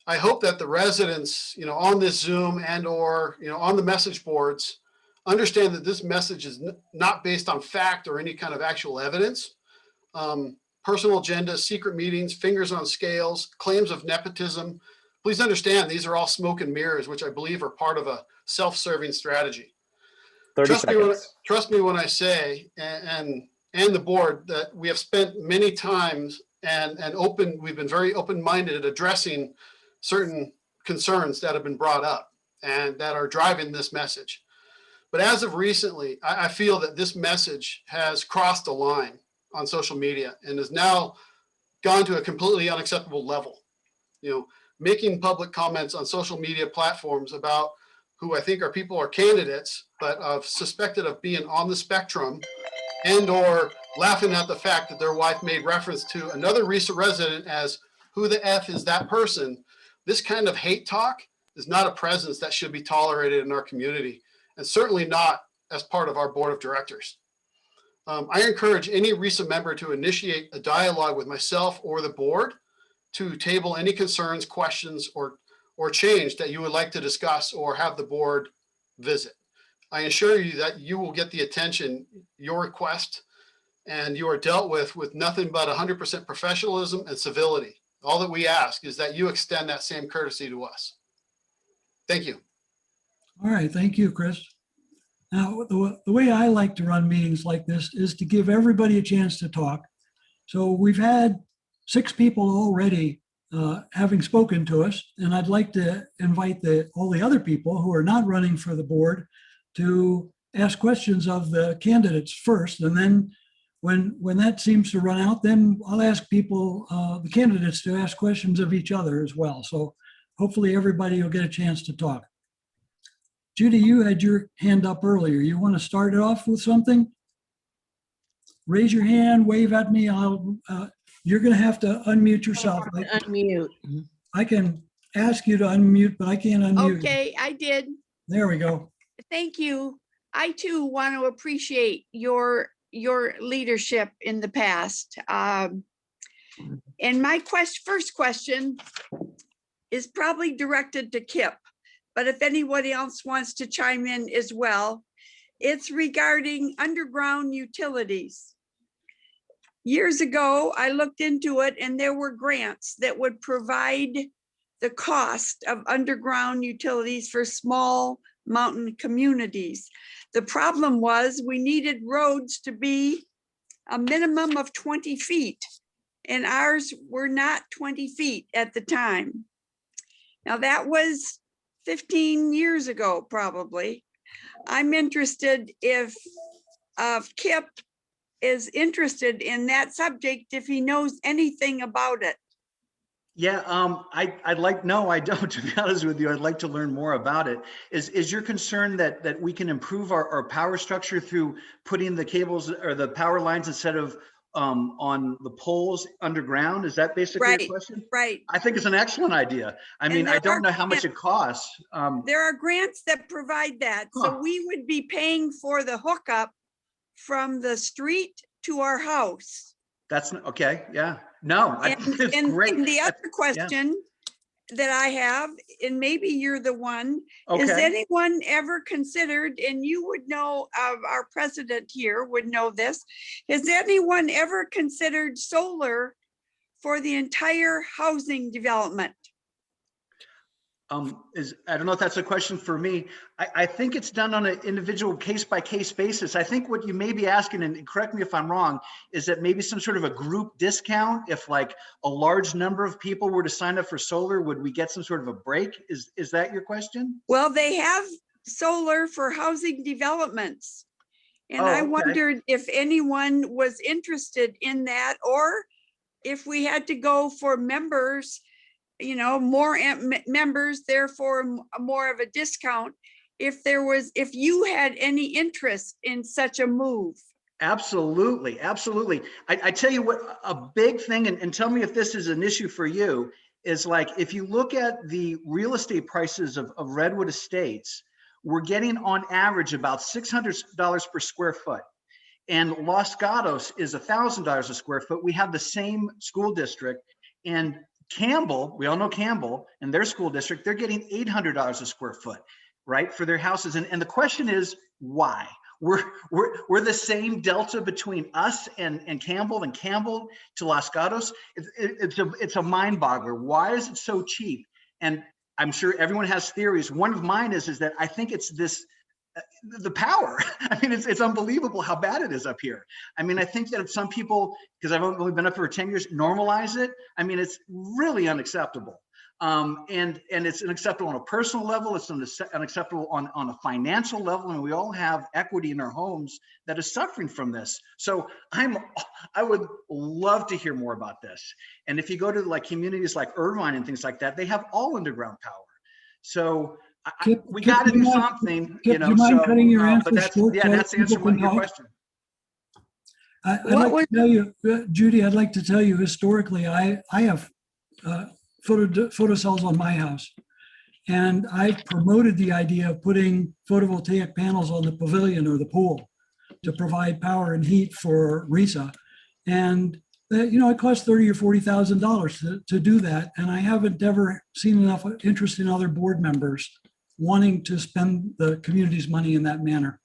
I hope that the residents, on this Zoom and or on the message boards understand that this message is not based on fact or any kind of actual evidence. Personal agendas, secret meetings, fingers on scales, claims of nepotism. Please understand these are all smoke and mirrors, which I believe are part of a self-serving strategy. 30 seconds. Trust me when I say, and the board, that we have spent many times we've been very open-minded at addressing certain concerns that have been brought up and that are driving this message. But as of recently, I feel that this message has crossed a line on social media and has now gone to a completely unacceptable level. Making public comments on social media platforms about who I think are people or candidates, but suspected of being on the spectrum, and or laughing at the fact that their wife made reference to another RISA resident as who the F is that person. This kind of hate talk is not a presence that should be tolerated in our community, and certainly not as part of our board of directors. I encourage any RISA member to initiate a dialogue with myself or the board to table any concerns, questions, or change that you would like to discuss or have the board visit. I assure you that you will get the attention you request, and you are dealt with nothing but 100% professionalism and civility. All that we ask is that you extend that same courtesy to us. Thank you. All right, thank you, Chris. Now, the way I like to run meetings like this is to give everybody a chance to talk. So we've had 6 people already having spoken to us, and I'd like to invite all the other people who are not running for the board to ask questions of the candidates first, and then when that seems to run out, then I'll ask people, the candidates, to ask questions of each other as well. So hopefully everybody will get a chance to talk. Judy, you had your hand up earlier. You want to start it off with something? Raise your hand, wave at me. You're going to have to unmute yourself. Unmute. I can ask you to unmute, but I can't unmute. Okay, I did. There we go. Thank you. I too want to appreciate your leadership in the past. And my first question is probably directed to Kip, but if anybody else wants to chime in as well, it's regarding underground utilities. Years ago, I looked into it and there were grants that would provide the cost of underground utilities for small mountain communities. The problem was we needed roads to be a minimum of 20 feet, and ours were not 20 feet at the time. Now that was 15 years ago, probably. I'm interested if Kip is interested in that subject, if he knows anything about it. Yeah, I'd like, no, I don't, to be honest with you. I'd like to learn more about it. Is your concern that we can improve our power structure through putting the cables or the power lines instead of on the poles underground? Is that basically your question? Right. I think it's an excellent idea. I mean, I don't know how much it costs. There are grants that provide that. So we would be paying for the hookup from the street to our house. That's okay. Yeah. No, I think it's great. And the other question that I have, and maybe you're the one, is Okay. anyone ever considered, and you would know, our president here would know this, has anyone ever considered solar for the entire housing development? I don't know if that's a question for me. I think it's done on an individual case-by-case basis. I think what you may be asking, and correct me if I'm wrong, is that maybe some sort of a group discount. If like a large number of people were to sign up for solar, would we get some sort of a break? Is that your question? Well, they have solar for housing developments. And Oh, I okay. wondered if anyone was interested in that, or if we had to go for members, you know, more members, therefore more of a discount. If you had any interest in such a move. Absolutely, absolutely. I tell you what, a big thing, and tell me if this is an issue for you, is like, if you look at the real estate prices of Redwood Estates, we're getting on average about $600 per square foot. And Los Gatos is $1,000 a square foot. We have the same school district, and Campbell, we all know Campbell and their school district, they're getting $800 a square foot, right, for their houses. And the question is, why? We're the same delta between us and Campbell to Los Gatos. It's a mind boggler. Why is it so cheap? And I'm sure everyone has theories. One of mine is that I think it's the power. I mean, it's unbelievable how bad it is up here. I mean, I think that if some people, because I've only been up here for 10 years, normalize it. I mean, it's really unacceptable. And it's unacceptable on a personal level. It's unacceptable on a financial level. And we all have equity in our homes that is suffering from this. So I would love to hear more about this. And if you go to like communities like Irvine and things like that, they have all underground power. So we got to do something, you know. Do you mind so, cutting your answer but that's, short? yeah, that's the answer to your question. I'd like to tell you, Judy, I'd like to tell you historically, I have photocells on my house. And I've promoted the idea of putting photovoltaic panels on the pavilion or the pool to provide power and heat for RISA. And you know, it costs $30,000 or $40,000 to do that. And I haven't ever seen enough interest in other board members wanting to spend the community's money in that manner.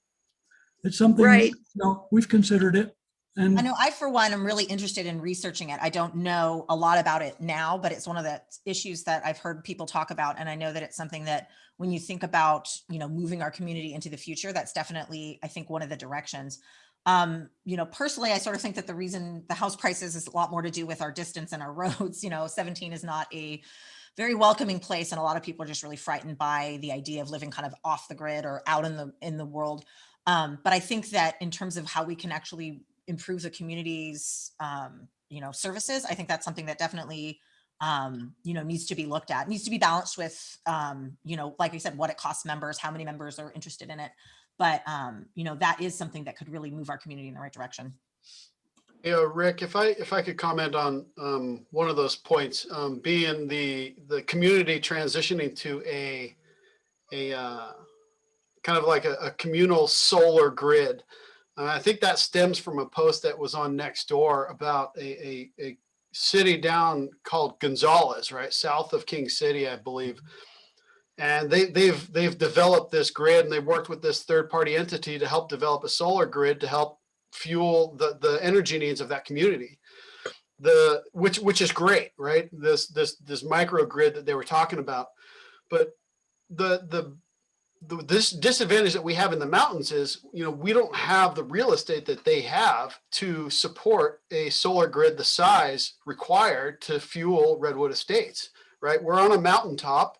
It's something, Right. you know, we've considered it. And I know I, for one, am really interested in researching it. I don't know a lot about it now, but it's one of the issues that I've heard people talk about. And I know that it's something that when you think about, you know, moving our community into the future, that's definitely, I think, one of the directions. You know, personally, I sort of think that the reason the house prices is a lot more to do with our distance and our roads. You know, 17 is not a very welcoming place. And a lot of people are just really frightened by the idea of living kind of off the grid or out in the world. But I think that in terms of how we can actually improve the community's, you know, services, I think that's something that definitely needs to be looked at, needs to be balanced with, like I said, what it costs members, how many members are interested in it. But, that is something that could really move our community in the right direction. Yeah, Rick, if I could comment on one of those points, being the community transitioning to a kind of like a communal solar grid. I think that stems from a post that was on Nextdoor about a city down called Gonzales, right south of King City, I believe. And they've developed this grid, and they've worked with this third-party entity to help develop a solar grid to help fuel the energy needs of that community. Which is great, right? This microgrid that they were talking about, but this disadvantage that we have in the mountains is, we don't have the real estate that they have to support a solar grid the size required to fuel Redwood Estates, right? We're on a mountaintop,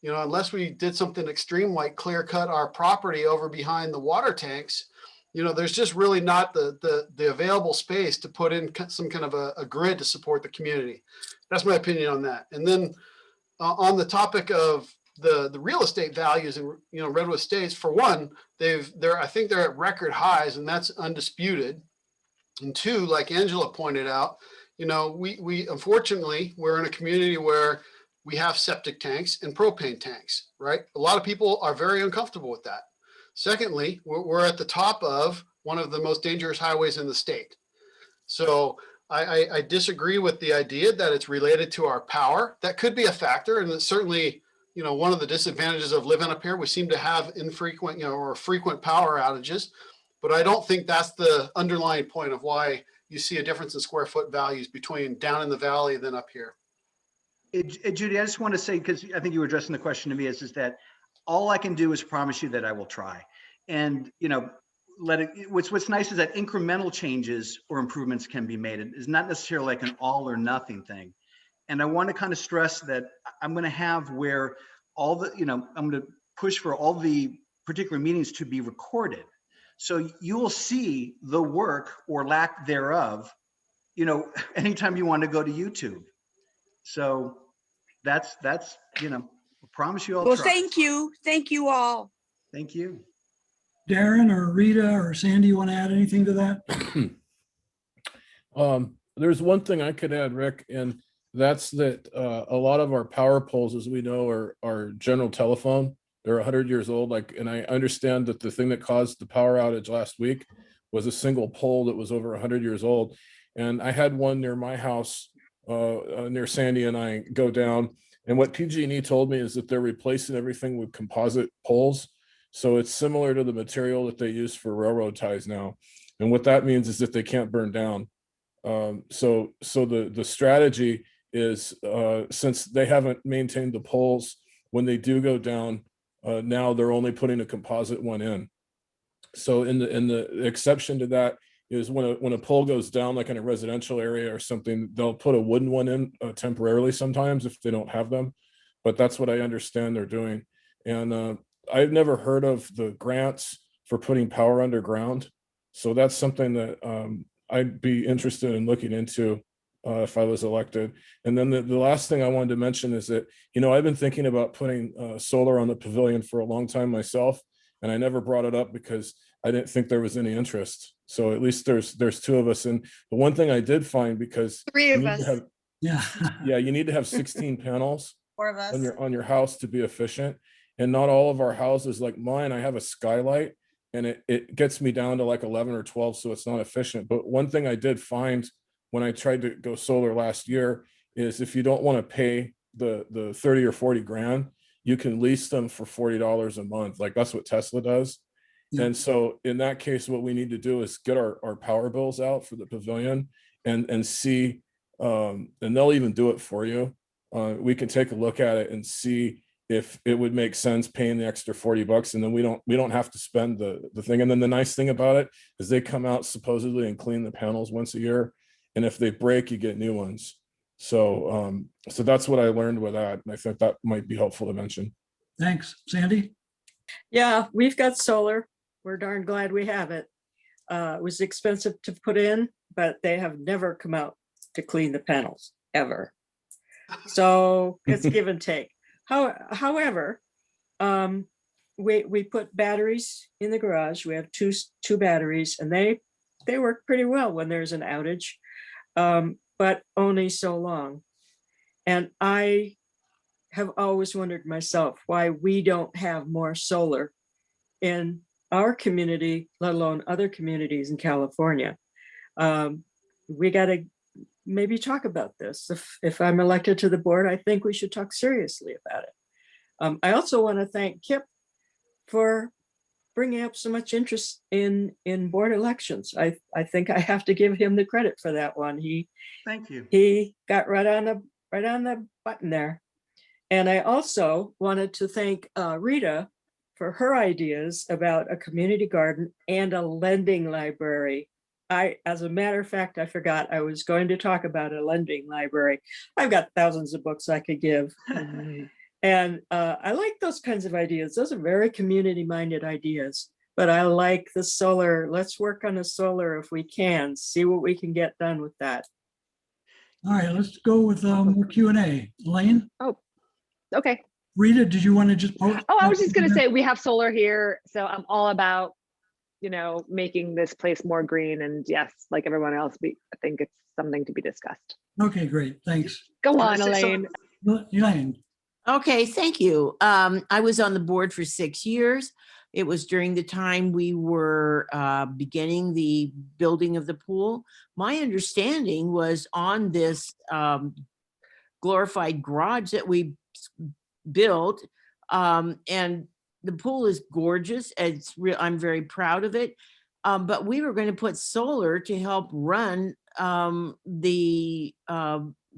unless we did something extreme like clear cut our property over behind the water tanks, there's just really not the available space to put in some kind of a grid to support the community. That's my opinion on that. And then on the topic of the real estate values in Redwood Estates, for one, I think they're at record highs, and that's undisputed. And two, like Angela pointed out, we unfortunately, we're in a community where we have septic tanks and propane tanks, right? A lot of people are very uncomfortable with that. Secondly, we're at the top of one of the most dangerous highways in the state. So I disagree with the idea that it's related to our power. That could be a factor, and it's certainly, one of the disadvantages of living up here. We seem to have infrequent, or frequent power outages, but I don't think that's the underlying point of why you see a difference in square foot values between down in the valley than up here. Judy, I just want to say, because I think you were addressing the question to me, is that all I can do is promise you that I will try. And, what's nice is that incremental changes or improvements can be made. It is not necessarily like an all or nothing thing. And I want to kind of stress that I'm going to have where I'm going to push for all the particular meetings to be recorded. So you will see the work or lack thereof, anytime you want to go to YouTube. So that's, I promise you I'll Well, try. thank you. Thank you all. Thank you. Darren or Rita or Sandy, you want to add anything to that? There's one thing I could add, Rick, and that's that a lot of our power poles, as we know, are General Telephone. They're 100 years old. And I understand that the thing that caused the power outage last week was a single pole that was over 100 years old. And I had one near my house, near Sandy and I go down. And what PG&E told me is that they're replacing everything with composite poles. So it's similar to the material that they use for railroad ties now. And what that means is that they can't burn down. So the strategy is, since they haven't maintained the poles, when they do go down, now they're only putting a composite one in. So in the exception to that is when a pole goes down, like in a residential area or something, they'll put a wooden one in temporarily sometimes if they don't have them. But that's what I understand they're doing. And I've never heard of the grants for putting power underground. So that's something that I'd be interested in looking into if I was elected. And then the last thing I wanted to mention is that, I've been thinking about putting solar on the pavilion for a long time myself, and I never brought it up because I didn't think there was any interest. So at least there's two of us. And the one thing I did find, because Three of us. you need to have 16 panels 4 of us. on your house to be efficient. And not all of our houses, like mine, I have a skylight, and it gets me down to like 11 or 12, so it's not efficient. But one thing I did find when I tried to go solar last year is if you don't want to pay the 30 or 40 grand, you can lease them for $40 a month. Like that's what Tesla does. Yeah. And so in that case, what we need to do is get our power bills out for the pavilion and see, and they'll even do it for you. We can take a look at it and see if it would make sense paying the extra $40, and then we don't have to spend the thing. And then the nice thing about it is they come out supposedly and clean the panels once a year. And if they break, you get new ones. So that's what I learned with that. And I think that might be helpful to mention. Thanks. Sandy? Yeah, we've got solar. We're darn glad we have it. It was expensive to put in, but they have never come out to clean the panels ever. So it's give and take. However, we put batteries in the garage. We have two batteries, and they work pretty well when there's an outage, but only so long. And I have always wondered myself why we don't have more solar in our community, let alone other communities in California. We got to maybe talk about this. If I'm elected to the board, I think we should talk seriously about it. I also want to thank Kip for bringing up so much interest in board elections. I think I have to give him the credit for that one. Thank you. He got right on the button there. And I also wanted to thank Rita for her ideas about a community garden and a lending library. As a matter of fact, I forgot I was going to talk about a lending library. I've got thousands of books I could give. And I like those kinds of ideas. Those are very community-minded ideas. But I like the solar. Let's work on the solar if we can, see what we can get done with that. All right, let's go with more Q&A. Elaine, Oh, okay. Rita, did you want to just post? Oh, I was just going to say, we have solar here. So I'm all about, you know, making this place more green. And yes, like everyone else, I think it's something to be discussed. Okay, great. Thanks. Go on, Can I say Elaine. Elaine, Okay, thank you. I was on the board for 6 years. It was during the time we were beginning the building of the pool. My understanding was on this glorified garage that we built, and the pool is gorgeous. I'm very proud of it. But we were going to put solar to help run the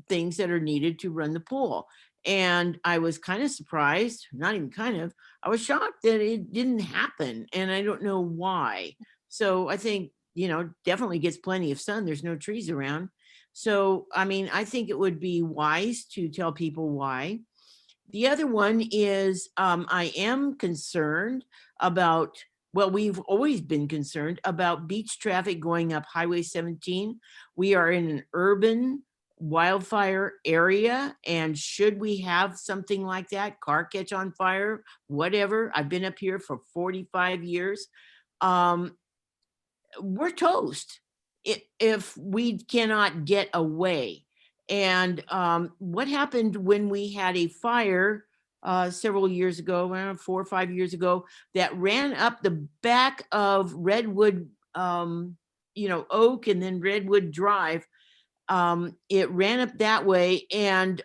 things that are needed to run the pool. And I was kind of surprised, not even kind of, I was shocked that it didn't happen. And I don't know why. So I think, you know, definitely gets plenty of sun. There's no trees around. So, I mean, I think it would be wise to tell people why. The other one is I am concerned about, well, we've always been concerned about beach traffic going up Highway 17. We are in an urban wildfire area, and should we have something like that, car catch on fire, whatever, I've been up here for 45 years, we're toast if we cannot get away. And what happened when we had a fire several years ago, around 4 or 5 years ago, that ran up the back of Redwood, Oak and then Redwood Drive. It ran up that way, and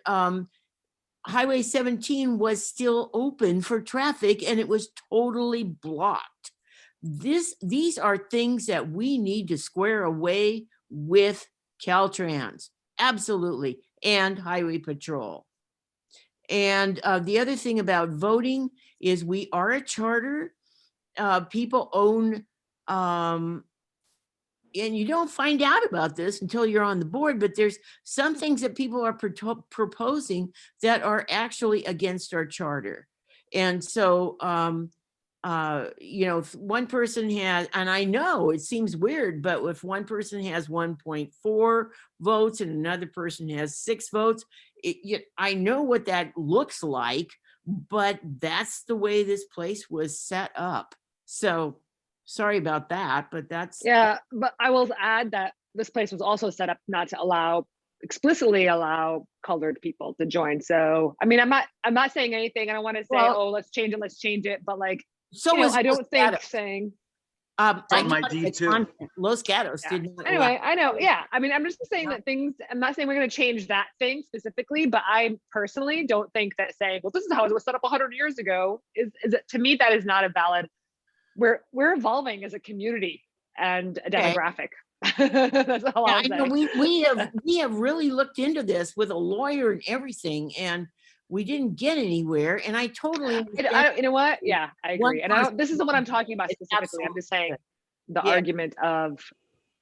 Highway 17 was still open for traffic, and it was totally blocked. These are things that we need to square away with Caltrans, absolutely, and Highway Patrol. And the other thing about voting is we are a charter. People own, and you don't find out about this until you're on the board, but there's some things that people are proposing that are actually against our charter. And so, if one person has, and I know it seems weird, but if one person has 1.4 votes and another person has 6 votes, I know what that looks like, but that's the way this place was set up. So sorry about that, but that's. Yeah, but I will add that this place was also set up not to explicitly allow colored people to join. So, I mean, I'm not saying anything. I don't want to say, oh, let's change it. But like, So I don't think saying. on my deed too. Los Gatos Yeah. did not. Anyway, I know. Yeah. I mean, I'm just saying that I'm not saying we're going to change that thing specifically, but I personally don't think that saying, well, this is how it was set up 100 years ago is to me, that is not a valid. We're evolving as a community and a demographic. That's all Yeah, I'll I say. know we have really looked into this with a lawyer and everything, and we didn't get anywhere. And I totally understand. You know what? Yeah, I agree. And this isn't what I'm talking about It's specifically. I'm just saying the Yeah. argument of,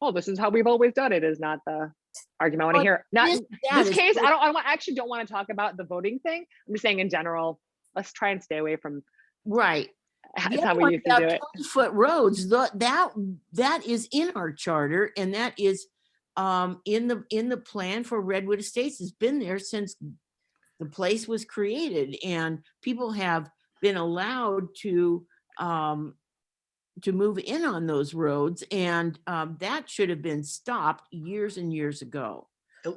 oh, this is how we've always done it is not the argument I want to hear. Not this case. I actually don't want to talk about the voting thing. I'm just saying in general, let's try and stay away from. Right. That's how we used to do it. 20-foot roads, that is in our charter, and that is in the plan for Redwood Estates. It's been there since the place was created, and people have been allowed to move in on those roads, and that should have been stopped years and years ago.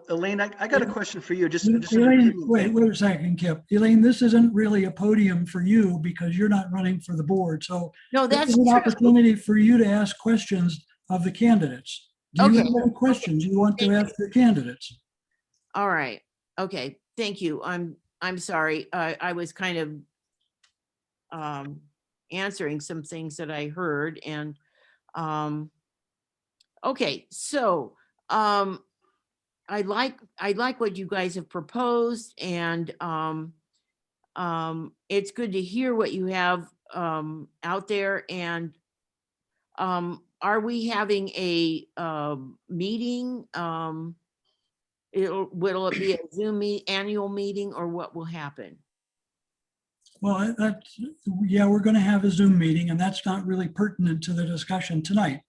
Elaine, I got a question for you. Just Elaine, wait a second, Kip. Elaine, this isn't really a podium for you because you're not running for the board. So No, this that's is an true. opportunity for you to ask questions of the candidates. Do you Okay. have any questions you want to ask the candidates? All right. Okay. Thank you. I'm sorry. I was kind of answering some things that I heard, and okay. So I like what you guys have proposed, and it's good to hear what you have out there. And are we having a meeting? Will it be a Zoom annual meeting, or what will happen? Well, yeah, we're going to have a Zoom meeting, and that's not really pertinent to the discussion tonight.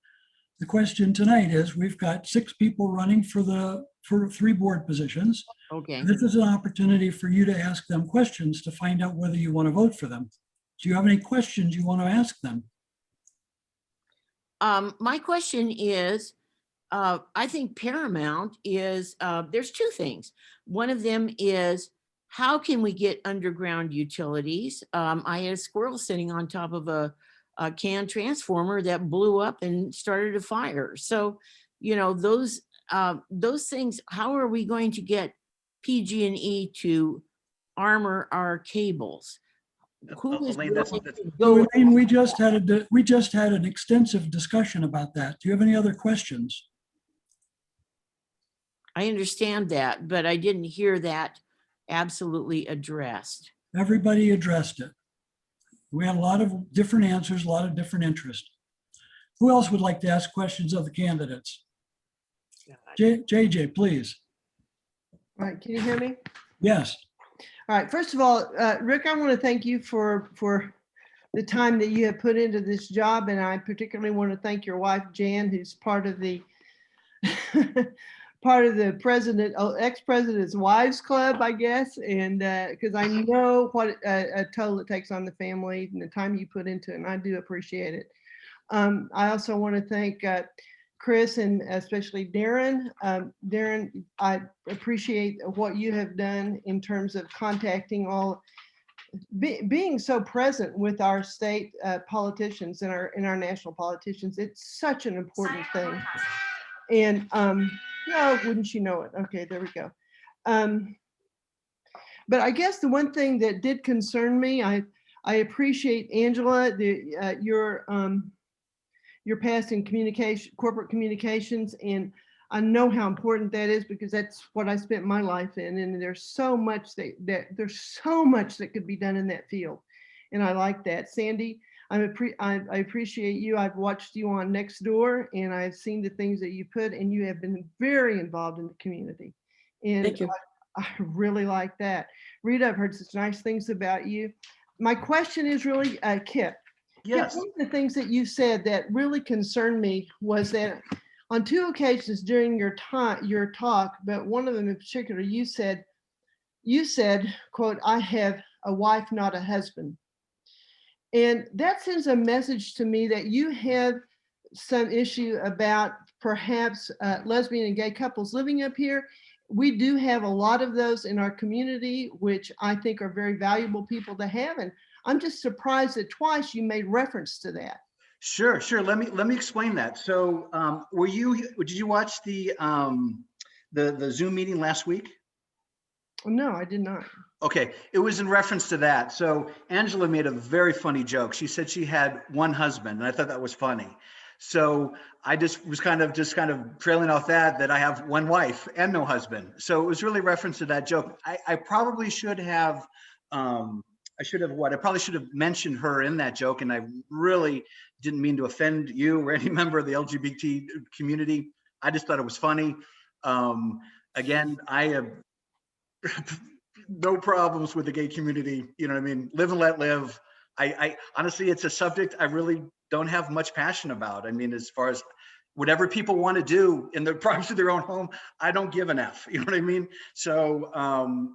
The question tonight is, we've got 6 people running for 3 board positions. Okay. This is an opportunity for you to ask them questions to find out whether you want to vote for them. Do you have any questions you want to ask them? My question is, I think paramount is, there's 2 things. One of them is, how can we get underground utilities? I had a squirrel sitting on top of a CAN transformer that blew up and started a fire. So, you know, those things, how are we going to get PG&E to armor our cables? Who is Elaine, going that's- to So, go? Elaine, we just had an extensive discussion about that. Do you have any other questions? I understand that, but I didn't hear that absolutely addressed. Everybody addressed it. We had a lot of different answers, a lot of different interests. Who else would like to ask questions of the candidates? JJ, please. All right, can you hear me? Yes. All right, first of all, Rick, I want to thank you for the time that you have put into this job, and I particularly want to thank your wife, Jan, who's part of the ex-president's wives club, I guess, and because I know what a toll it takes on the family and the time you put into it, and I do appreciate it. I also want to thank Chris and especially Darren. Darren, I appreciate what you have done in terms of contacting being so present with our state politicians and our national politicians. It's such an important thing. And no, wouldn't you know it? Okay, there we go. But I guess the one thing that did concern me, I appreciate, Angela, your past in corporate communications, and I know how important that is because that's what I spent my life in, and there's so much that could be done in that field, and I like that. Sandy, I appreciate you. I've watched you on Nextdoor, and I've seen the things that you put, and you have been very involved in the community, and Thank you. I really like that. Rita, I've heard such nice things about you. My question is really, Kip. Yes. One of the things that you said that really concerned me was that on 2 occasions during your talk, but one of them in particular, you said, quote, "I have a wife, not a husband." And that sends a message to me that you have some issue about perhaps lesbian and gay couples living up here. We do have a lot of those in our community, which I think are very valuable people to have. And I'm just surprised that twice you made reference to that. Sure. Let me explain that. So, did you watch the Zoom meeting last week? No, I did not. Okay, it was in reference to that. So Angela made a very funny joke. She said she had one husband, and I thought that was funny. So I just was kind of trailing off that I have one wife and no husband. So it was really reference to that joke. I probably should have. I probably should have mentioned her in that joke, and I really didn't mean to offend you or any member of the LGBT community. I just thought it was funny. Again, I have no problems with the gay community. You know what I mean? Live and let live. I honestly, it's a subject I really don't have much passion about. I mean, as far as, whatever people want to do in the privacy of their own home, I don't give an F. You know what I mean? So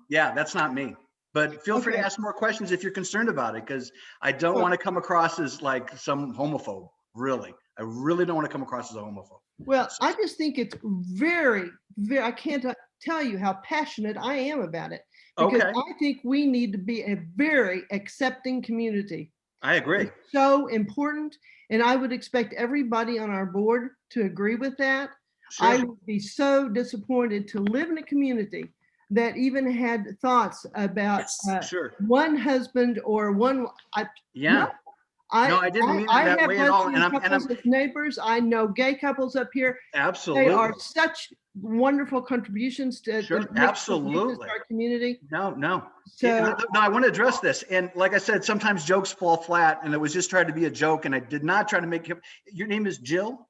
yeah, that's not me. But feel free to Okay. ask more questions if you're concerned about it, because I don't want to come across as like some homophobe. Really, I really don't want to come across as a homophobe. Well, I just think it's very, very, I can't tell you how passionate I am about it. Because Okay, I think we need to be a very accepting community. I agree. It's so important. And I would expect everybody on our board to agree with that. I Sure. would be so disappointed to live in a community that even had thoughts about Sure. one husband or one. Yeah. No, I didn't mean it I that have way at all. lesbian And I'm couples as neighbors. I know gay couples up here. absolutely. They are such wonderful contributions to Sure, make contributions absolutely. to our community. No. So Yeah, no, I want to address this. And like I said, sometimes jokes fall flat, and it was just trying to be a joke, and I did not try to make him. Your name is Jill?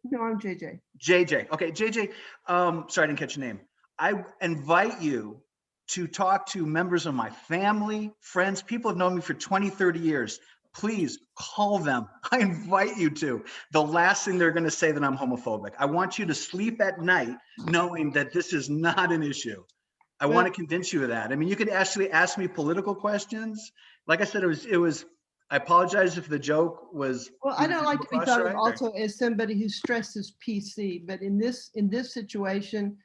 no, I'm JJ. JJ. Okay, JJ. Sorry, I didn't catch your name. I invite you to talk to members of my family, friends, people have known me for 20, 30 years. Please call them. I invite you to. The last thing they're going to say that I'm homophobic. I want you to sleep at night knowing that this is not an issue. I want to convince you of that. I mean, you could actually ask me political questions. Like I said, it was, I apologize if the joke was. Well, I don't like to be across thought of right, also as somebody who stresses PC, but in this situation,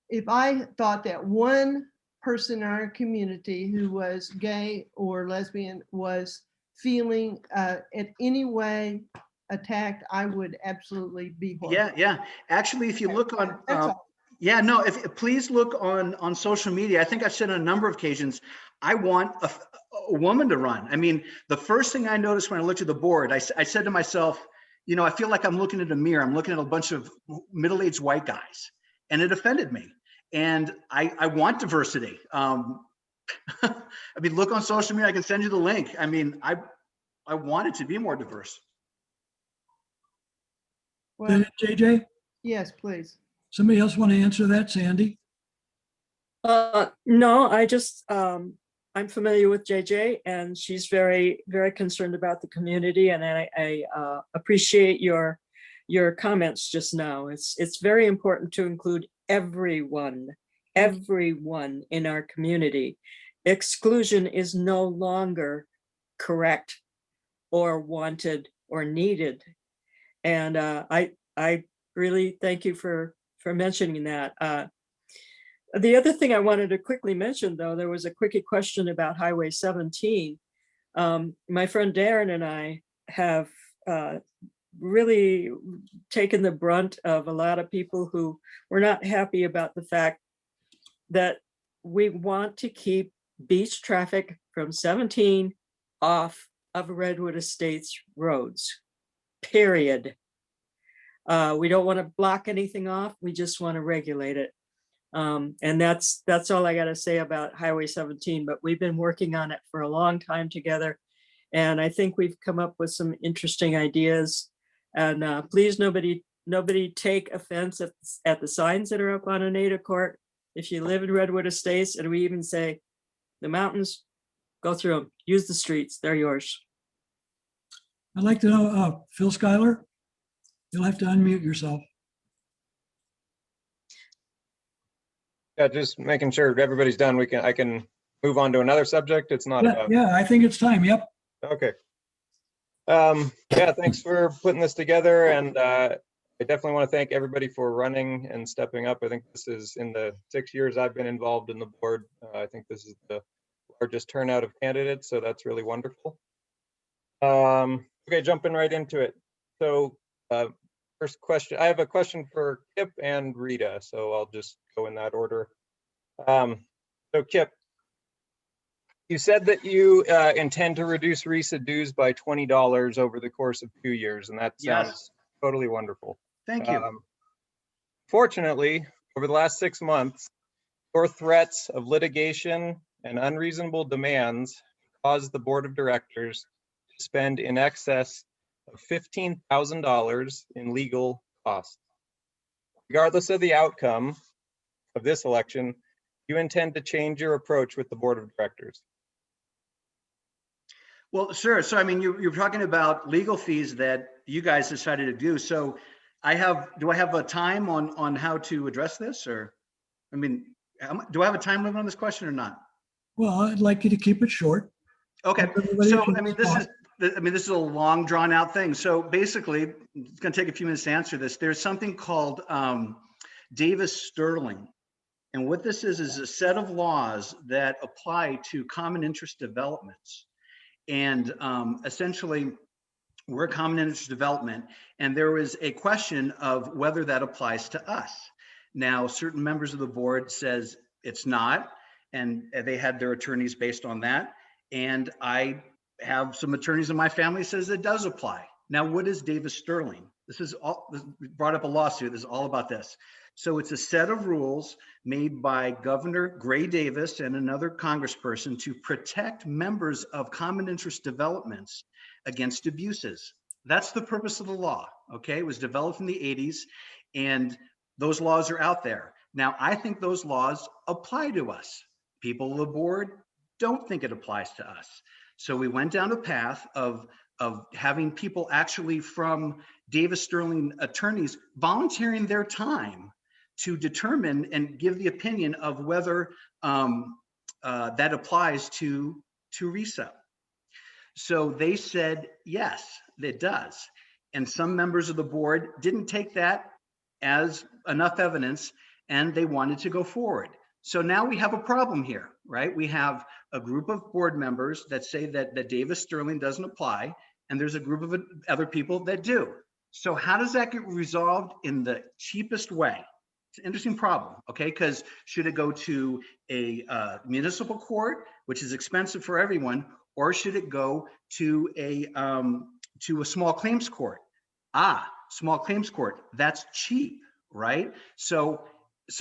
if I thought that one person in our community who was gay or lesbian was feeling in any way attacked, I would absolutely be horrified. Yeah. Actually, if you look on, That's all. yeah, no, if please look on social media. I think I've said on a number of occasions, I want a woman to run. I mean, the first thing I noticed when I looked at the board, I said to myself, you know, I feel like I'm looking at a mirror. I'm looking at a bunch of middle-aged white guys, and it offended me. And I want diversity. I mean, look on social media. I can send you the link. I mean, I want it to be more diverse. Well, JJ, yes, please. somebody else want to answer that, Sandy? No, I just, I'm familiar with JJ, and she's very, very concerned about the community, and I appreciate your comments just now. It's very important to include everyone in our community. Exclusion is no longer correct or wanted or needed. And I really thank you for mentioning that. The other thing I wanted to quickly mention, though, there was a quickie question about Highway 17. My friend Darren and I have really taken the brunt of a lot of people who were not happy about the fact that we want to keep beach traffic from 17 off of Redwood Estates roads, period. We don't want to block anything off. We just want to regulate it. And that's all I got to say about Highway 17, but we've been working on it for a long time together. And I think we've come up with some interesting ideas. And please, nobody take offense at the signs that are up on Oneida Court. If you live in Redwood Estates, and we even say the mountains, go through them, use the streets, they're yours. I'd like to know, Phil Schuyler, you'll have to unmute yourself. Yeah, just making sure everybody's done. I can move on to another subject. It's not about. Yeah, I think it's time. Yep. Okay. Yeah, thanks for putting this together. And I definitely want to thank everybody for running and stepping up. I think this is, in the 6 years I've been involved in the board, I think this is the largest turnout of candidates. So that's really wonderful. Okay, jumping right into it. So first question, I have a question for Kip and Rita. So I'll just go in that order. So Kip, you said that you intend to reduce RISA dues by $20 over the course of 2 years, and that sounds totally wonderful. Thank you. Fortunately, over the last 6 months, your threats of litigation and unreasonable demands caused the board of directors to spend in excess of $15,000 in legal costs. Regardless of the outcome of this election, you intend to change your approach with the board of directors. Well, sure. So, I mean, you're talking about legal fees that you guys decided to do. So do I have a time on how to address this, or, I mean, do I have a time limit on this question or not? Well, I'd like you to keep it short. Okay, Give everybody a so, I chance mean, to talk. this is a long drawn out thing. So basically, it's gonna take a few minutes to answer this. There's something called Davis-Sterling. And what this is a set of laws that apply to common interest developments. And essentially, we're a common interest development, and there was a question of whether that applies to us. Now, certain members of the board says it's not, and they had their attorneys based on that. And I have some attorneys in my family says it does apply. Now, what is Davis-Sterling? This brought up a lawsuit. This is all about this. So it's a set of rules made by Governor Gray Davis and another congressperson to protect members of common interest developments against abuses. That's the purpose of the law, okay? It was developed in the 80s, and those laws are out there. Now, I think those laws apply to us. People on the board don't think it applies to us. So we went down a path of having people actually from Davis-Sterling attorneys volunteering their time to determine and give the opinion of whether that applies to RISA. So they said, yes, it does. And some members of the board didn't take that as enough evidence, and they wanted to go forward. So now we have a problem here, right? We have a group of board members that say that Davis-Sterling doesn't apply, and there's a group of other people that do. So how does that get resolved in the cheapest way? It's an interesting problem, okay? Because should it go to a municipal court, which is expensive for everyone, or should it go to a small claims court? Small claims court, that's cheap, right? So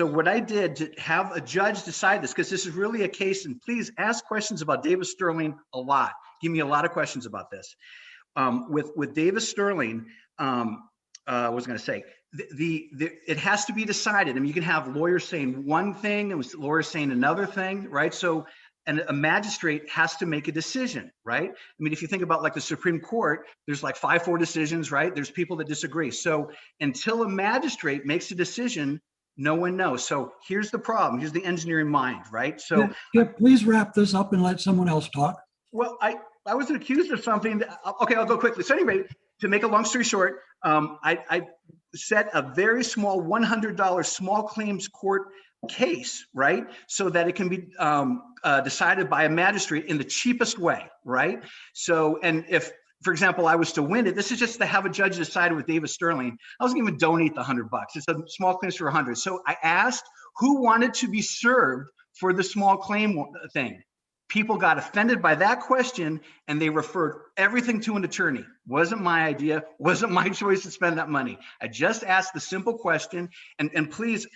what I did to have a judge decide this, because this is really a case, and please ask questions about Davis-Sterling a lot. Give me a lot of questions about this. With Davis-Sterling, I was going to say, it has to be decided. I mean, you can have lawyers saying one thing and lawyers saying another thing, right? So, and a magistrate has to make a decision, right? I mean, if you think about like the Supreme Court, there's like 5-4 decisions, right? There's people that disagree. So until a magistrate makes a decision, no one knows. So here's the problem. Here's the engineering mind, right? So Yeah, please wrap this up and let someone else talk. well, I was accused of something. Okay, I'll go quickly. So anyway, to make a long story short, I set a very small $100 small claims court case, right? So that it can be decided by a magistrate in the cheapest way, right? So, and if, for example, I was to win it, this is just to have a judge decide with Davis-Sterling. I wasn't even donate the $100. It's a small claims for 100. So I asked who wanted to be served for the small claim thing. People got offended by that question, and they referred everything to an attorney. Wasn't my idea, wasn't my choice to spend that money. I just asked the simple question, and please,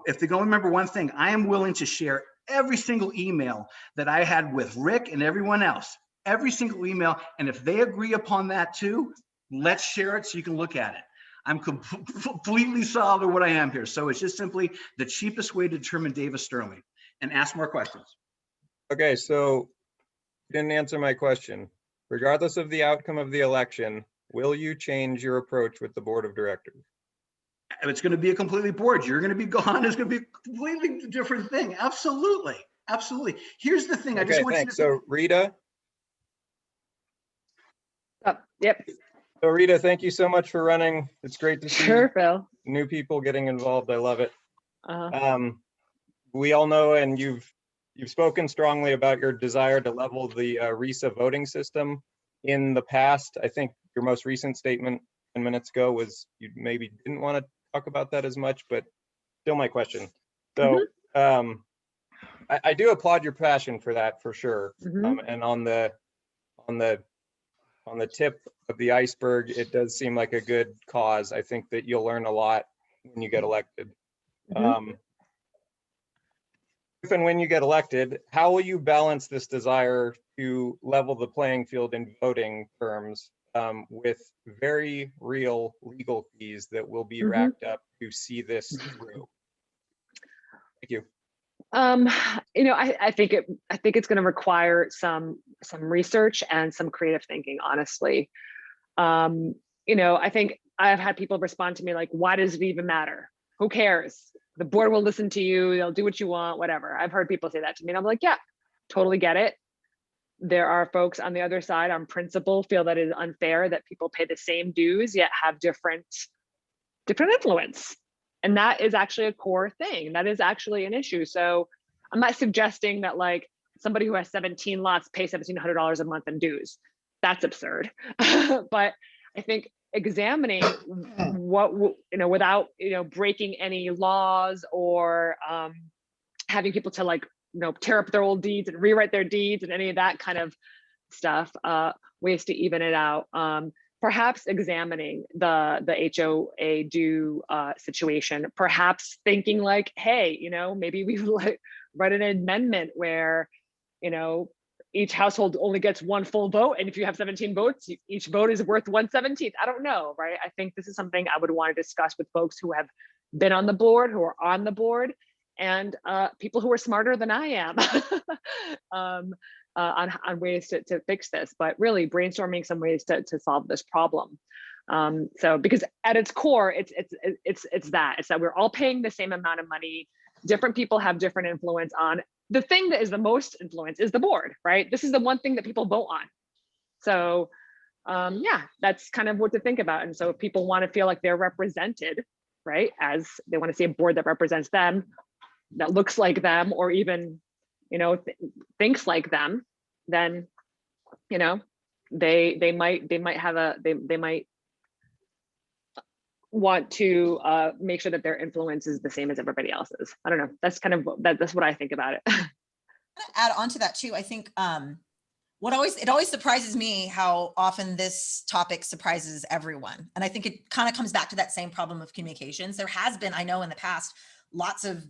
if they don't remember one thing, I am willing to share every single email that I had with Rick and everyone else, every single email, and if they agree upon that too, let's share it so you can look at it. I'm completely solid on what I am here. So it's just simply the cheapest way to determine Davis-Sterling, and ask more questions. Okay, so you didn't answer my question. Regardless of the outcome of the election, will you change your approach with the board of directors? It's going to be a completely board. You're going to be gone. It's going to be a completely different thing. Absolutely. Absolutely. Here's the thing. I just want thanks. you to. So Rita. Yep. So Rita, thank you so much for running. It's great to see Sure, Phil. new people getting involved. I love it. Uh-huh. We all know, and you've spoken strongly about your desire to level the RISA voting system. In the past, I think your most recent statement 10 minutes ago was you maybe didn't want to talk about that as much, but still my question. So I do applaud your passion for that for sure. And on the tip of the iceberg, it does seem like a good cause. I think that you'll learn a lot when you get elected. If and when you get elected, how will you balance this desire to level the playing field in voting terms with very real legal fees that will be racked up to see this through? Thank you. You know, I think it's going to require some research and some creative thinking, honestly. You know, I think I've had people respond to me like, why does it even matter? Who cares? The board will listen to you. They'll do what you want, whatever. I've heard people say that to me. And I'm like, yeah, totally get it. There are folks on the other side on principle feel that it is unfair that people pay the same dues yet have different influence. And that is actually a core thing. That is actually an issue. So I'm not suggesting that like somebody who has 17 lots pay $1,700 a month in dues. That's absurd. But I think examining what, without, breaking any laws or having people to like, tear up their old deeds and rewrite their deeds and any of that kind of stuff, ways to even it out. Perhaps examining the HOA due situation, perhaps thinking like, hey, maybe we like write an amendment where, each household only gets one full vote. And if you have 17 votes, each vote is worth 1/17. I don't know, right? I think this is something I would want to discuss with folks who have been on the board, who are on the board, and people who are smarter than I am on ways to fix this, but really brainstorming some ways to solve this problem. So because at its core, it's that we're all paying the same amount of money. Different people have different influence on. The thing that is the most influence is the board, right? This is the one thing that people vote on. So yeah, that's kind of what to think about. And so if people want to feel like they're represented, right, as they want to see a board that represents them, that looks like them, or even, thinks like them, then, they might want to make sure that their influence is the same as everybody else's. I don't know. That's kind of that's what I think about it. Add on to that too. I think it always surprises me how often this topic surprises everyone. And I think it kind of comes back to that same problem of communications. There has been, I know in the past, lots of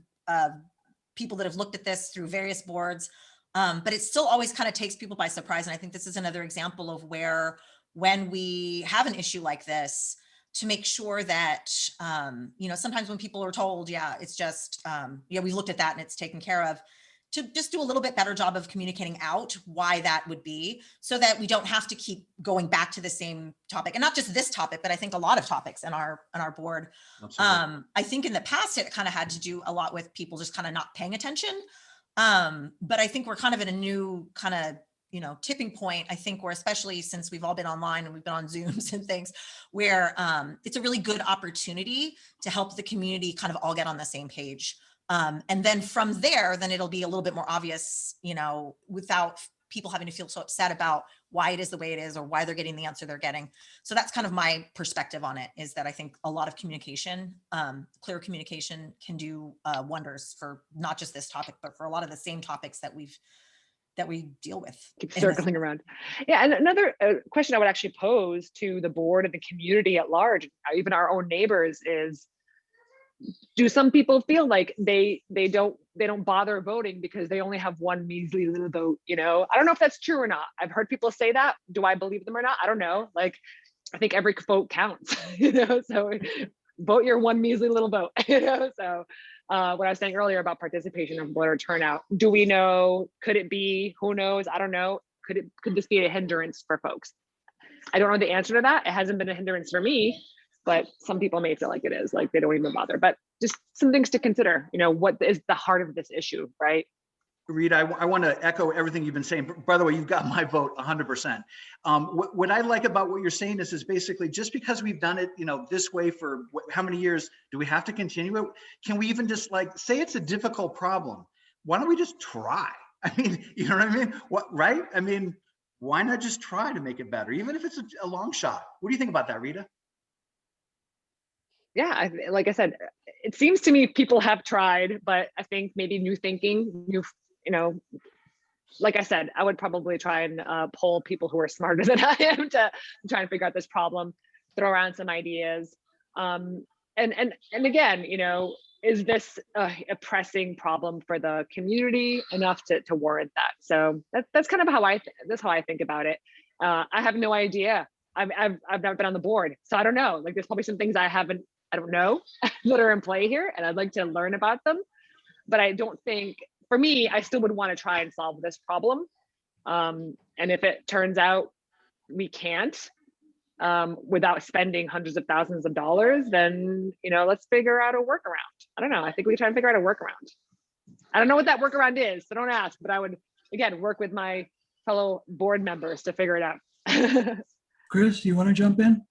people that have looked at this through various boards, but it still always kind of takes people by surprise. And I think this is another example of where, when we have an issue like this, to make sure that, sometimes when people are told, yeah, it's just, we looked at that and it's taken care of, to just do a little bit better job of communicating out why that would be, so that we don't have to keep going back to the same topic. And not just this topic, but I think a lot of topics in our board. Absolutely. I think in the past, it kind of had to do a lot with people just kind of not paying attention. But I think we're kind of in a new kind of, tipping point, I think, where, especially since we've all been online and we've been on Zooms and things, where it's a really good opportunity to help the community kind of all get on the same page. And then from there, then it'll be a little bit more obvious, without people having to feel so upset about why it is the way it is or why they're getting the answer they're getting. So that's kind of my perspective on it, is that I think a lot of communication, clear communication, can do wonders for not just this topic, but for a lot of the same topics that we deal with. Keep circling around. Yeah, and another question I would actually pose to the board and the community at large, even our own neighbors, is, do some people feel like they don't bother voting because they only have one measly little vote? I don't know if that's true or not. I've heard people say that. Do I believe them or not? I don't know. Like, I think every vote counts, so vote your one measly little vote, so what I was saying earlier about participation and voter turnout, do we know? Could it be? Who knows? I don't know. Could this be a hindrance for folks? I don't know the answer to that. It hasn't been a hindrance for me, but some people may feel like it is, like they don't even bother. But just some things to consider, what is the heart of this issue, right? Rita, I want to echo everything you've been saying. By the way, you've got my vote 100%. What I like about what you're saying is basically, just because we've done it, this way for how many years, do we have to continue it? Can we even just say it's a difficult problem? Why don't we just try? I mean, you know what I mean? Right? I mean, why not just try to make it better, even if it's a long shot? What do you think about that, Rita? Yeah, like I said, it seems to me people have tried, but I think maybe new thinking, like I said, I would probably try and poll people who are smarter than I am to try and figure out this problem, throw around some ideas. And again, is this a pressing problem for the community enough to warrant that? So that's kind of how I think about it. I have no idea. I've never been on the board, so I don't know. Like, there's probably some things I don't know that are in play here, and I'd like to learn about them. But I don't think, for me, I still would want to try and solve this problem. And if it turns out we can't, without spending hundreds of thousands of dollars, then, you know, let's figure out a workaround. I don't know. I think we try and figure out a workaround. I don't know what that workaround is, so don't ask, but I would, again, work with my fellow board members to figure it out. Chris, you want to jump in?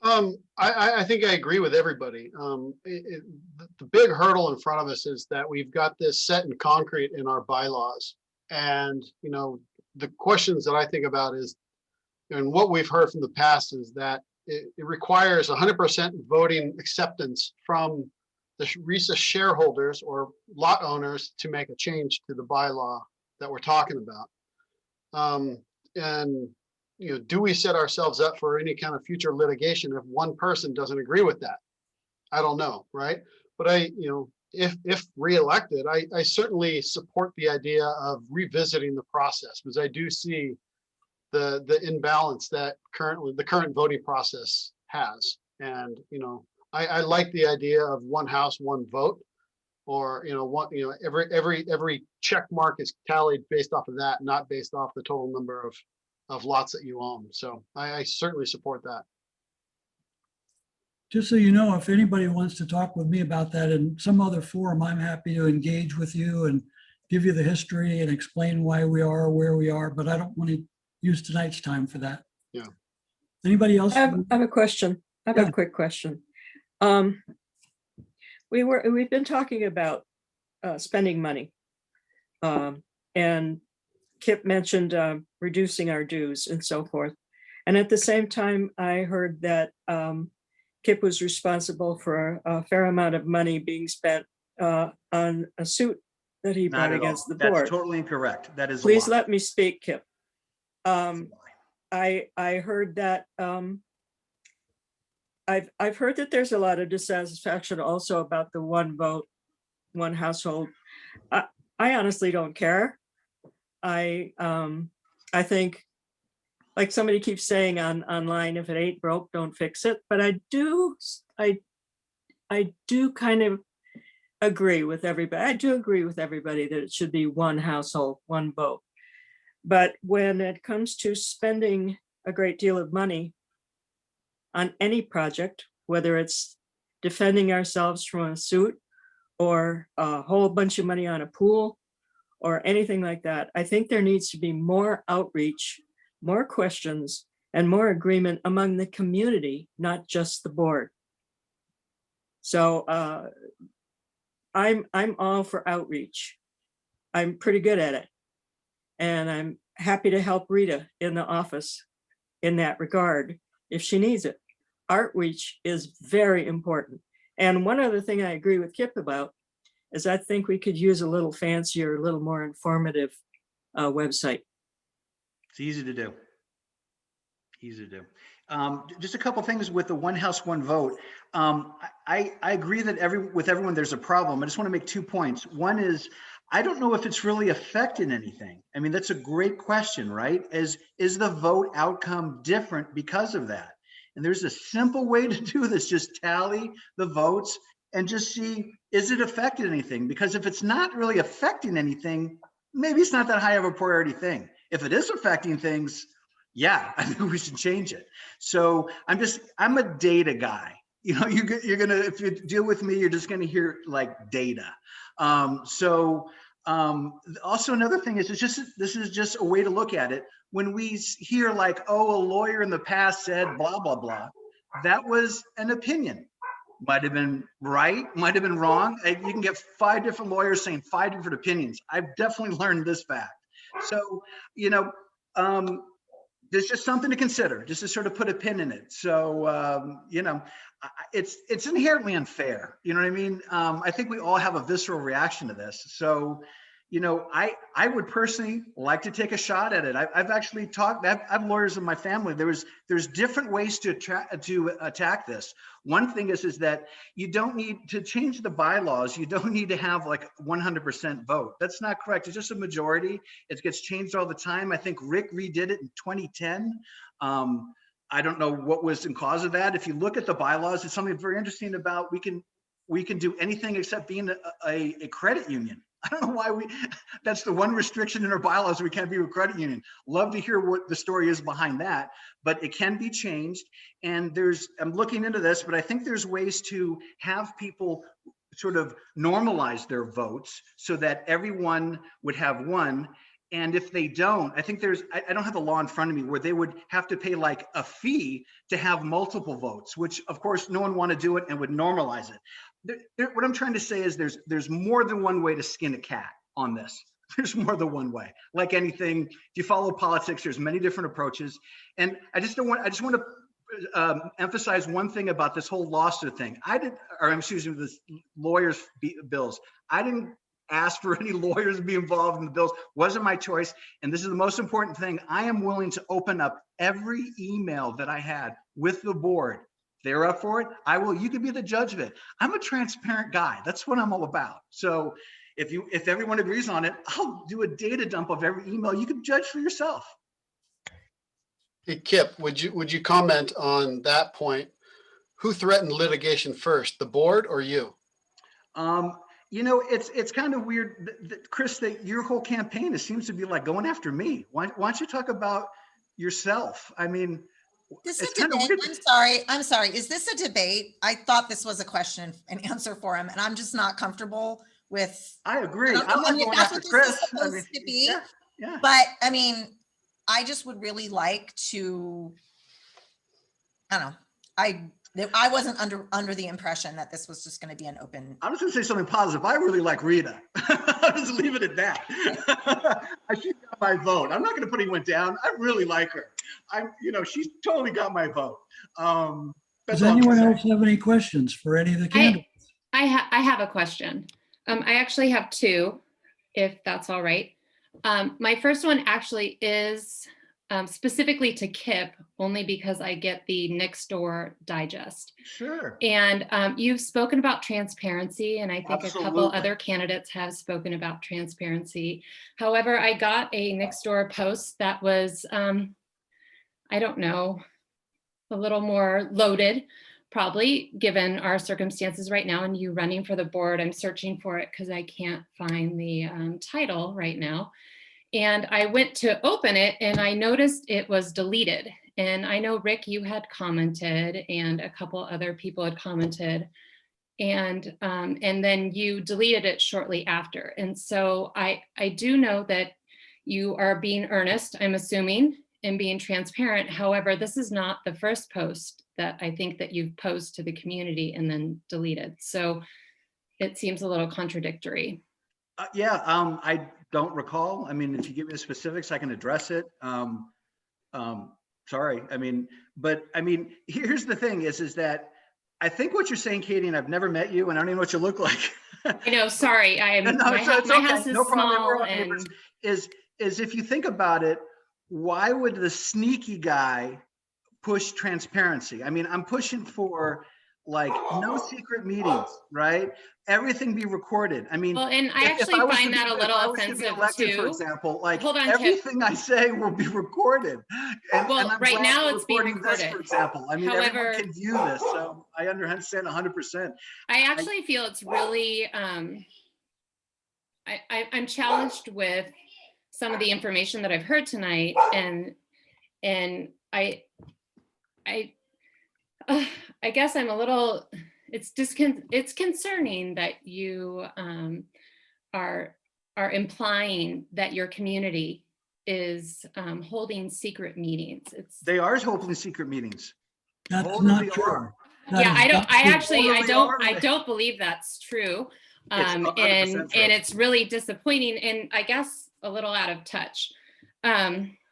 I think I agree with everybody. The big hurdle in front of us is that we've got this set in concrete in our bylaws. And, you know, the questions that I think about is, and what we've heard from the past is that it requires 100% voting acceptance from the RISA shareholders or lot owners to make a change to the bylaw that we're talking about. And, you know, do we set ourselves up for any kind of future litigation if one person doesn't agree with that? I don't know, right? But you know, if reelected, I certainly support the idea of revisiting the process, because I do see the imbalance that the current voting process has. And, you know, I like the idea of one house, one vote, or, you know, every check mark is tallied based off of that, not based off the total number of lots that you own. So I certainly support that. Just so you know, if anybody wants to talk with me about that in some other forum, I'm happy to engage with you and give you the history and explain why we are where we are, but I don't want to use tonight's time for that. Yeah. Anybody else? I have a question. I have Yeah. a quick question. We've been talking about spending money. And Kip mentioned reducing our dues and so forth. And at the same time, I heard that Kip was responsible for a fair amount of money being spent on a suit that he Not brought at against all. the board. That's totally incorrect. That is a Please lie. let me speak, Kip. That's a lie. I heard that I've heard that there's a lot of dissatisfaction also about the one vote, one household. I honestly don't care. I think, like somebody keeps saying online, if it ain't broke, don't fix it. But I do kind of agree with everybody. I do agree with everybody that it should be one household, one vote. But when it comes to spending a great deal of money on any project, whether it's defending ourselves from a suit or a whole bunch of money on a pool or anything like that, I think there needs to be more outreach, more questions, and more agreement among the community, not just the board. So I'm all for outreach. I'm pretty good at it. And I'm happy to help Rita in the office in that regard if she needs it. Outreach is very important. And one other thing I agree with Kip about is I think we could use a little fancier, a little more informative website. It's easy to do. Easy to do. Just a couple things with the one house, one vote. I agree that with everyone there's a problem. I just want to make 2 points. One is, I don't know if it's really affecting anything. I mean, that's a great question, right? Is the vote outcome different because of that? And there's a simple way to do this. Just tally the votes and just see, is it affecting anything? Because if it's not really affecting anything, maybe it's not that high of a priority thing. If it is affecting things, yeah, I think we should change it. So I'm a data guy. You know, you're gonna, if you deal with me, you're just gonna hear like data. Also another thing is, this is just a way to look at it. When we hear like, oh, a lawyer in the past said blah, blah, blah, that was an opinion. Might have been right, might have been wrong. You can get 5 different lawyers saying 5 different opinions. I've definitely learned this fact. So, you know, there's just something to consider, just to sort of put a pin in it. So, you know, it's inherently unfair. You know what I mean? I think we all have a visceral reaction to this. So, you know, I would personally like to take a shot at it. I've actually talked, I have lawyers in my family. There's different ways to attack this. One thing is that you don't need to change the bylaws. You don't need to have like 100% vote. That's not correct. It's just a majority. It gets changed all the time. I think Rick redid it in 2010. I don't know what was in cause of that. If you look at the bylaws, it's something very interesting about we can do anything except being a credit union. I don't know why that's the one restriction in our bylaws. We can't be a credit union. Love to hear what the story is behind that, but it can be changed. And I'm looking into this, but I think there's ways to have people sort of normalize their votes so that everyone would have one. And if they don't, I think I don't have the law in front of me where they would have to pay like a fee to have multiple votes, which of course no one want to do it and would normalize it. What I'm trying to say is there's more than one way to skin a cat on this. There's more than one way. Like anything, if you follow politics, there's many different approaches. And I just want to emphasize one thing about this whole lawsuit thing. This lawyers' bills. I didn't ask for any lawyers to be involved in the bills. Wasn't my choice. And this is the most important thing. I am willing to open up every email that I had with the board. They're up for it. You can be the judge of it. I'm a transparent guy. That's what I'm all about. So if everyone agrees on it, I'll do a data dump of every email. You can judge for yourself. Hey, Kip, would you comment on that point? Who threatened litigation first, the board or you? It's kind of weird, Chris, that your whole campaign, it seems to be like going after me. Why don't you talk about yourself? I mean, This it's is a kind of debate. weird. I'm sorry. Is this a debate? I thought this was a question and answer for him, and I'm just not comfortable with. I agree. I I'm not mean, going that's after what this Chris. is supposed to be. Yeah. But I mean, I just would really like to. I don't know. I wasn't under the impression that this was just going to be an open. I'm just going to say something positive. I really like Rita. I'll just leave it at that. She got my vote. I'm not going to put anyone down. I really like her. She's totally got my vote. Does anyone else have any questions for any of the candidates? I have a question. I actually have two, if that's all right. My first one actually is specifically to Kip, only because I get the Next Door Digest. Sure. And you've spoken about transparency, and I think Absolutely. a couple other candidates have spoken about transparency. However, I got a Next Door post that was, I don't know, a little more loaded, probably given our circumstances right now and you running for the board. I'm searching for it because I can't find the title right now. And I went to open it and I noticed it was deleted. And I know, Rick, you had commented and a couple other people had commented, and then you deleted it shortly after. And so I do know that you are being earnest, I'm assuming, and being transparent. However, this is not the first post that I think that you've posted to the community and then deleted. So it seems a little contradictory. I don't recall. I mean, if you give me the specifics, I can address it. Sorry. Here's the thing is that I think what you're saying, Katie, and I've never met you and I don't even know what you look like. I know, sorry. My house is small. And is if you think about it, why would the sneaky guy push transparency? I mean, I'm pushing for like no secret meetings, right? Everything be recorded. I mean, well, and I actually find that a little offensive too. For example, like hold on, everything I say will be recorded. And right now it's being recorded. This, for example, I mean, however, everyone can view this, so I understand 100%. I actually feel it's really, I'm challenged with some of the information that I've heard tonight, and I guess I'm a little. It's concerning that you are implying that your community is holding secret meetings. They are holding secret meetings. That's not true. I don't believe that's true. And it's really disappointing and I guess a little out of touch.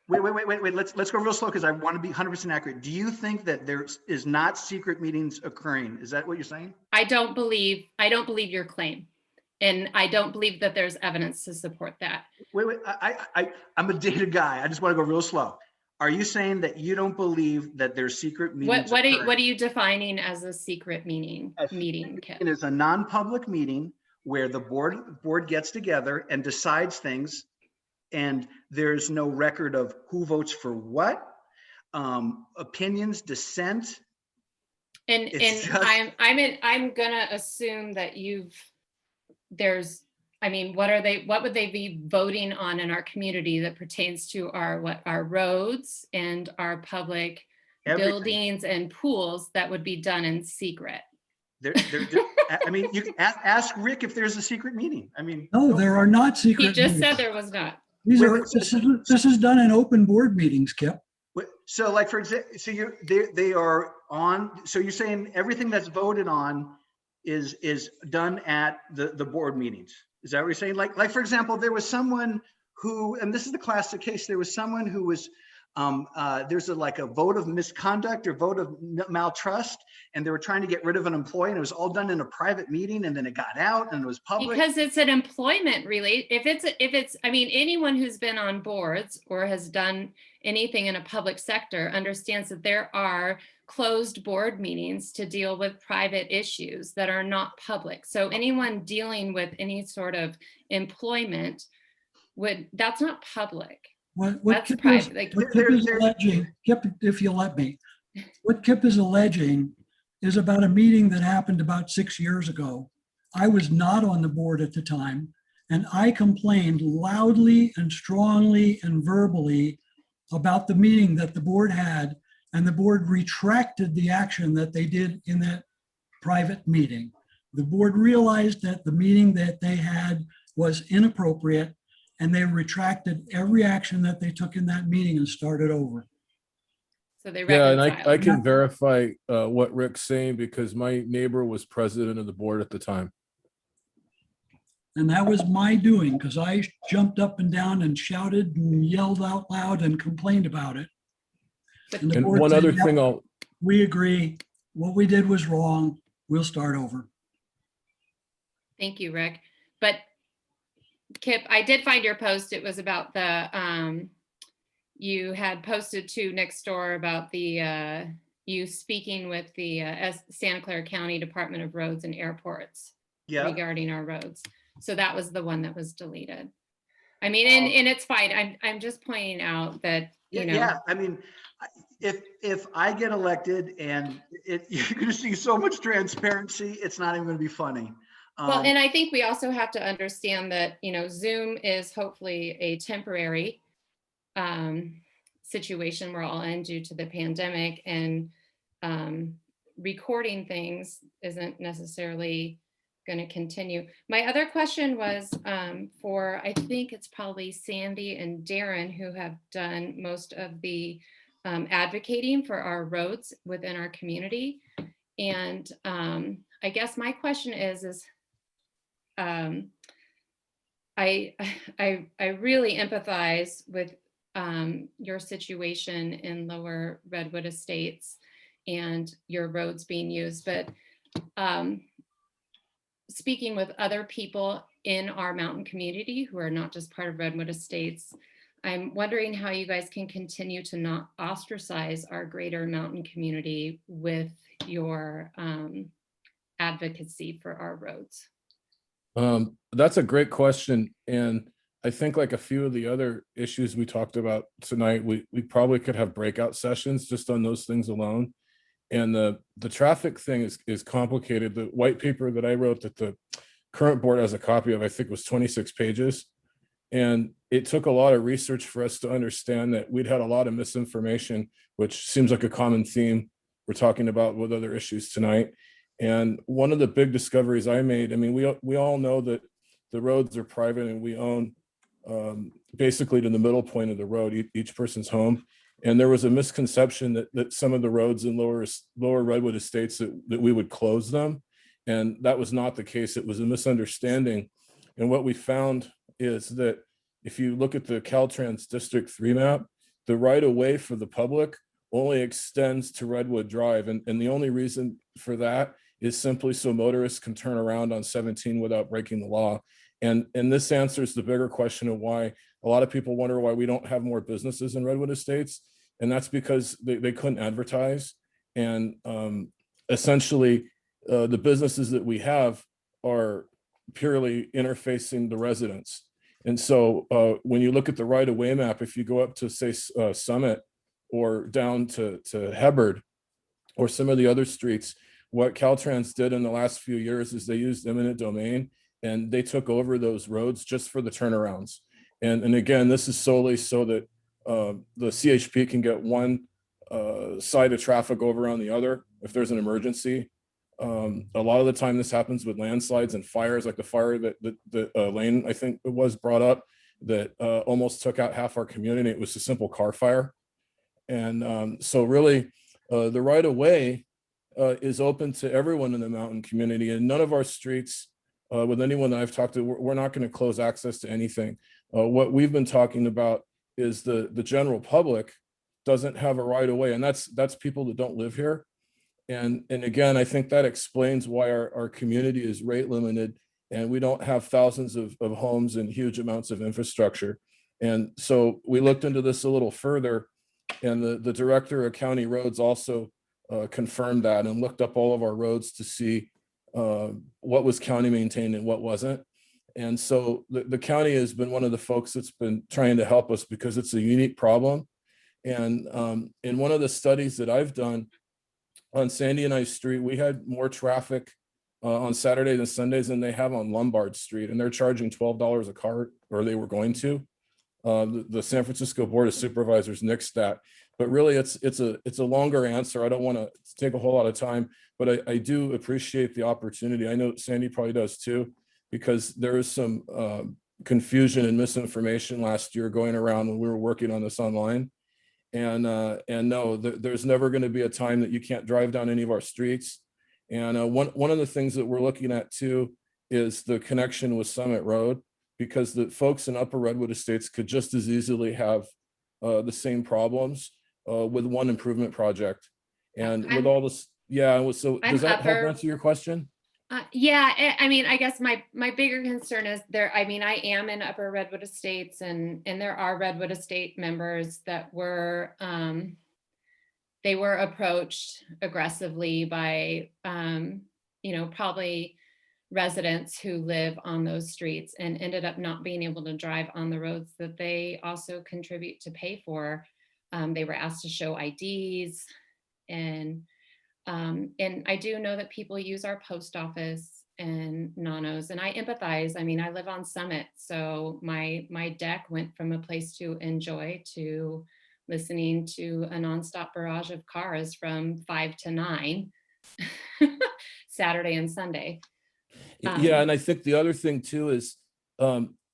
Wait. Let's go real slow because I want to be 100% accurate. Do you think that there is not secret meetings occurring? Is that what you're saying? I don't believe your claim. And I don't believe that there's evidence to support that. Wait. I'm a data guy. I just want to go real slow. Are you saying that you don't believe that there's secret meetings? What are you defining as a secret meeting? It is a non-public meeting where the board gets together and decides things, and there's no record of who votes for what, opinions, dissent. I'm gonna assume that there's I mean, what would they be voting on in our community that pertains to our roads and our public Everything. buildings and pools that would be done in secret? I mean, you can ask Rick if there's a secret meeting. I mean. No, there are not He secret just meetings. said there was not. This is done in open board meetings, Kip. So like, for example, so they are on, so you're saying everything that's voted on is done at the board meetings. Is that what you're saying? Like for example, there was someone who, and this is the classic case, there was someone who was, there's like a vote of misconduct or vote of maltrust, and they were trying to get rid of an employee, and it was all done in a private meeting, and then it got out and it was public. Because it's an employment relate. If it's, I mean, anyone who's been on boards or has done anything in a public sector understands that there are closed board meetings to deal with private issues that are not public. So anyone dealing with any sort of employment that's not public. What That's Kip is, private. Like, what Kip is alleging, Kip, if you let me, what Kip is alleging is about a meeting that happened about 6 years ago. I was not on the board at the time, and I complained loudly and strongly and verbally about the meeting that the board had, and the board retracted the action that they did in that private meeting. The board realized that the meeting that they had was inappropriate, and they retracted every action that they took in that meeting and started over. so they Yeah, and reconcile. I can verify what Rick's saying because my neighbor was president of the board at the time. And that was my doing, because I jumped up and down and shouted and yelled out loud and complained about it. the And board one said, other "Yep, thing we agree. What we did was wrong. We'll start over." Thank you, Rick. But Kip, I did find your post. It was about the, you had posted to next door about the, you speaking with the Santa Clara County Department of Roads and Airports regarding our roads. So that was the one that was deleted. I mean, and it's fine. I'm just pointing out that, you know. Yeah, I mean, if I get elected and you're going to see so much transparency, it's not even going to be funny. Well, and I think we also have to understand that, you know, Zoom is hopefully a temporary situation we're all in due to the pandemic, and recording things isn't necessarily going to continue. My other question was for, I think it's probably Sandy and Darren, who have done most of the advocating for our roads within our community. And I guess my question is I really empathize with your situation in Lower Redwood Estates and your roads being used, but speaking with other people in our mountain community who are not just part of Redwood Estates, I'm wondering how you guys can continue to not ostracize our greater mountain community with your advocacy for our roads. That's a great question. And I think like a few of the other issues we talked about tonight, we probably could have breakout sessions just on those things alone. And the traffic thing is complicated. The white paper that I wrote that the current board has a copy of, I think was 26 pages. And it took a lot of research for us to understand that we'd had a lot of misinformation, which seems like a common theme we're talking about with other issues tonight. And one of the big discoveries I made, I mean, we all know that the roads are private and we own basically to the middle point of the road, each person's home. And there was a misconception that some of the roads in lower Redwood Estates that we would close them. And that was not the case. It was a misunderstanding. And what we found is that if you look at the Caltrans District 3 map, the right of way for the public only extends to Redwood Drive. And the only reason for that is simply so motorists can turn around on 17 without breaking the law. And this answers the bigger question of why a lot of people wonder why we don't have more businesses in Redwood Estates. And that's because they couldn't advertise. And essentially the businesses that we have are purely interfacing the residents. And so when you look at the right of way map, if you go up to say Summit or down to Hebbard or some of the other streets, what Caltrans did in the last few years is they used eminent domain and they took over those roads just for the turnarounds. And again, this is solely so that the CHP can get one side of traffic over on the other if there's an emergency. A lot of the time this happens with landslides and fires, like the fire that Lane, I think it was, brought up, that almost took out half our community. It was a simple car fire. And so really the right of way is open to everyone in the mountain community, and none of our streets, with anyone that I've talked to, we're not going to close access to anything. What we've been talking about is the general public doesn't have a right of way, and that's people that don't live here. And again, I think that explains why our community is rate limited, and we don't have thousands of homes and huge amounts of infrastructure. And so we looked into this a little further, and the director of county roads also confirmed that, and looked up all of our roads to see what was county maintained and what wasn't. And so the county has been one of the folks that's been trying to help us, because it's a unique problem. And in one of the studies that I've done on Sandy and I Street, we had more traffic on Saturday than Sundays than they have on Lombard Street, and they're charging $12 a car, or they were going to. The San Francisco Board of Supervisors nixed that. But really, it's a longer answer. I don't want to take a whole lot of time, but I do appreciate the opportunity. I know Sandy probably does too, because there is some confusion and misinformation last year going around when we were working on this online. And no, there's never going to be a time that you can't drive down any of our streets. And one of the things that we're looking at too is the connection with Summit Road, because the folks in Upper Redwood Estates could just as easily have the same problems with one improvement project. And with all this, yeah. So does that help answer your question? Yeah, I mean, I guess my bigger concern is there. I mean, I am in Upper Redwood Estates, and there are Redwood Estate members that were they were approached aggressively by probably residents who live on those streets, and ended up not being able to drive on the roads that they also contribute to pay for. They were asked to show IDs, and I do know that people use our post office and Nanos, and I empathize. I mean, I live on Summit, so my deck went from a place to enjoy to listening to a nonstop barrage of cars from 5 to 9 Saturday and Sunday. Yeah, and I think the other thing too is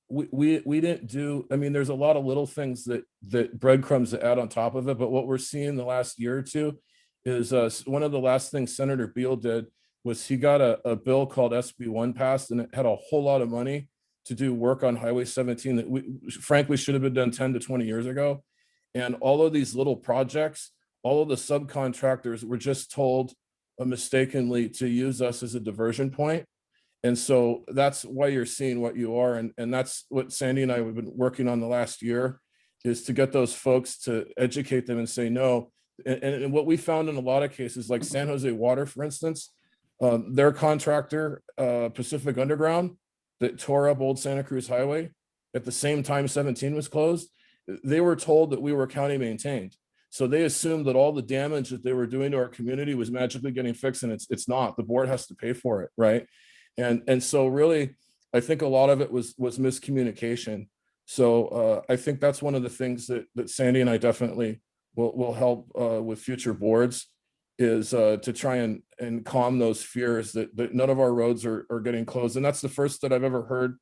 we didn't do. I mean, there's a lot of little things that breadcrumbs to add on top of it, but what we're seeing the last year or two is one of the last things Senator Beal did was he got a bill called SB1 passed, and it had a whole lot of money to do work on Highway 17 that we frankly should have been done 10 to 20 years ago. And all of these little projects, all of the subcontractors were just told mistakenly to use us as a diversion point. And so that's why you're seeing what you are. And that's what Sandy and I have been working on the last year, is to get those folks to educate them and say no. And what we found in a lot of cases, like San Jose Water, for instance, their contractor, Pacific Underground, that tore up Old Santa Cruz Highway at the same time 17 was closed, they were told that we were county maintained. So they assumed that all the damage that they were doing to our community was magically getting fixed, and it's not. The board has to pay for it, right? And so really, I think a lot of it was miscommunication. So I think that's one of the things that Sandy and I definitely will help with future boards, is to try and calm those fears that none of our roads are getting closed. And that's the first that I've ever heard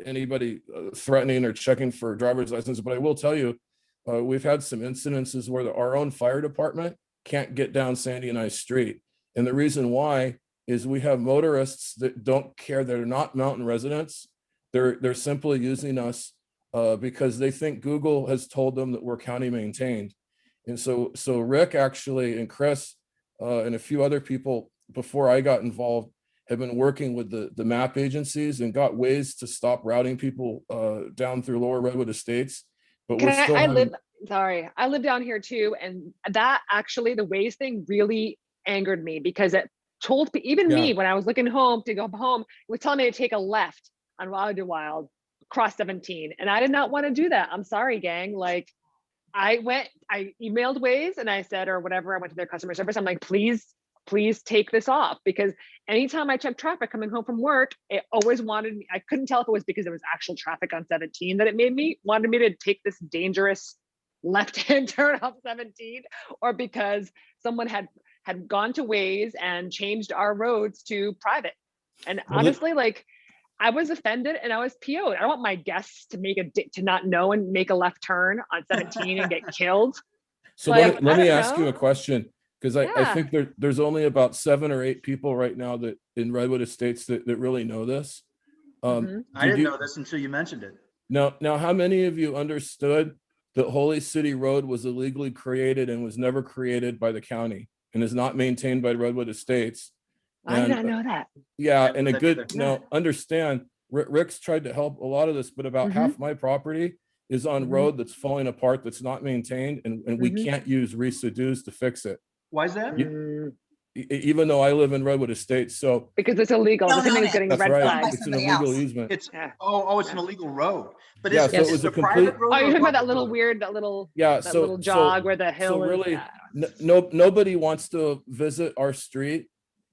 anybody threatening or checking for driver's license. But I will tell you, we've had some incidences where our own fire department can't get down Sandy and I Street. And the reason why is we have motorists that don't care, that are not mountain residents. They're simply using us because they think Google has told them that we're county maintained. And so Rick actually, and Chris and a few other people before I got involved have been working with the map agencies and got ways to stop routing people down through Lower Redwood Estates. But we're still I live down here too, and that actually, the Waze thing really angered me, because it told even me when I was looking home to go home, it was telling me to take a left on Wild to Wild, cross 17, and I did not want to do that. I'm sorry, gang. Like, I emailed Waze and I said, or whatever, I went to their customer service. I'm like, please please take this off, because anytime I check traffic coming home from work, it always wanted me, I couldn't tell if it was because there was actual traffic on 17 that it wanted me to take this dangerous left-hand turn off 17, or because someone had gone to Waze and changed our roads to private. And honestly, like, I was offended and I was PO'd. I don't want my guests to not know and make a left turn on 17 and get killed. So Like, let I me don't ask you a know. question, because I Yeah. think there's only about 7 or 8 people right now that in Redwood Estates that really know this. Mhm. I didn't know this until you mentioned it. Now, how many of you understood that Holy City Road was illegally created and was never created by the county and is not maintained by Redwood Estates? I did And, not know that. yeah, Never and a that good, either. now understand, Rick's tried to help a lot of this, but about half my property is on road that's falling apart, that's not maintained, and we can't use RISA dues to fix it, Why is that? even though I live in Redwood Estates. So Because it's illegal. The Don't same thing own as it. getting that's red right, Owned by flags. it's an somebody illegal else. easement. It's Yeah. it's an illegal road. But Yeah, is, so it is was it a a private complete- road? Oh, or you're a talking about that public little road? weird, that little So jog where the hill is. really, Yeah. nobody wants to visit our street.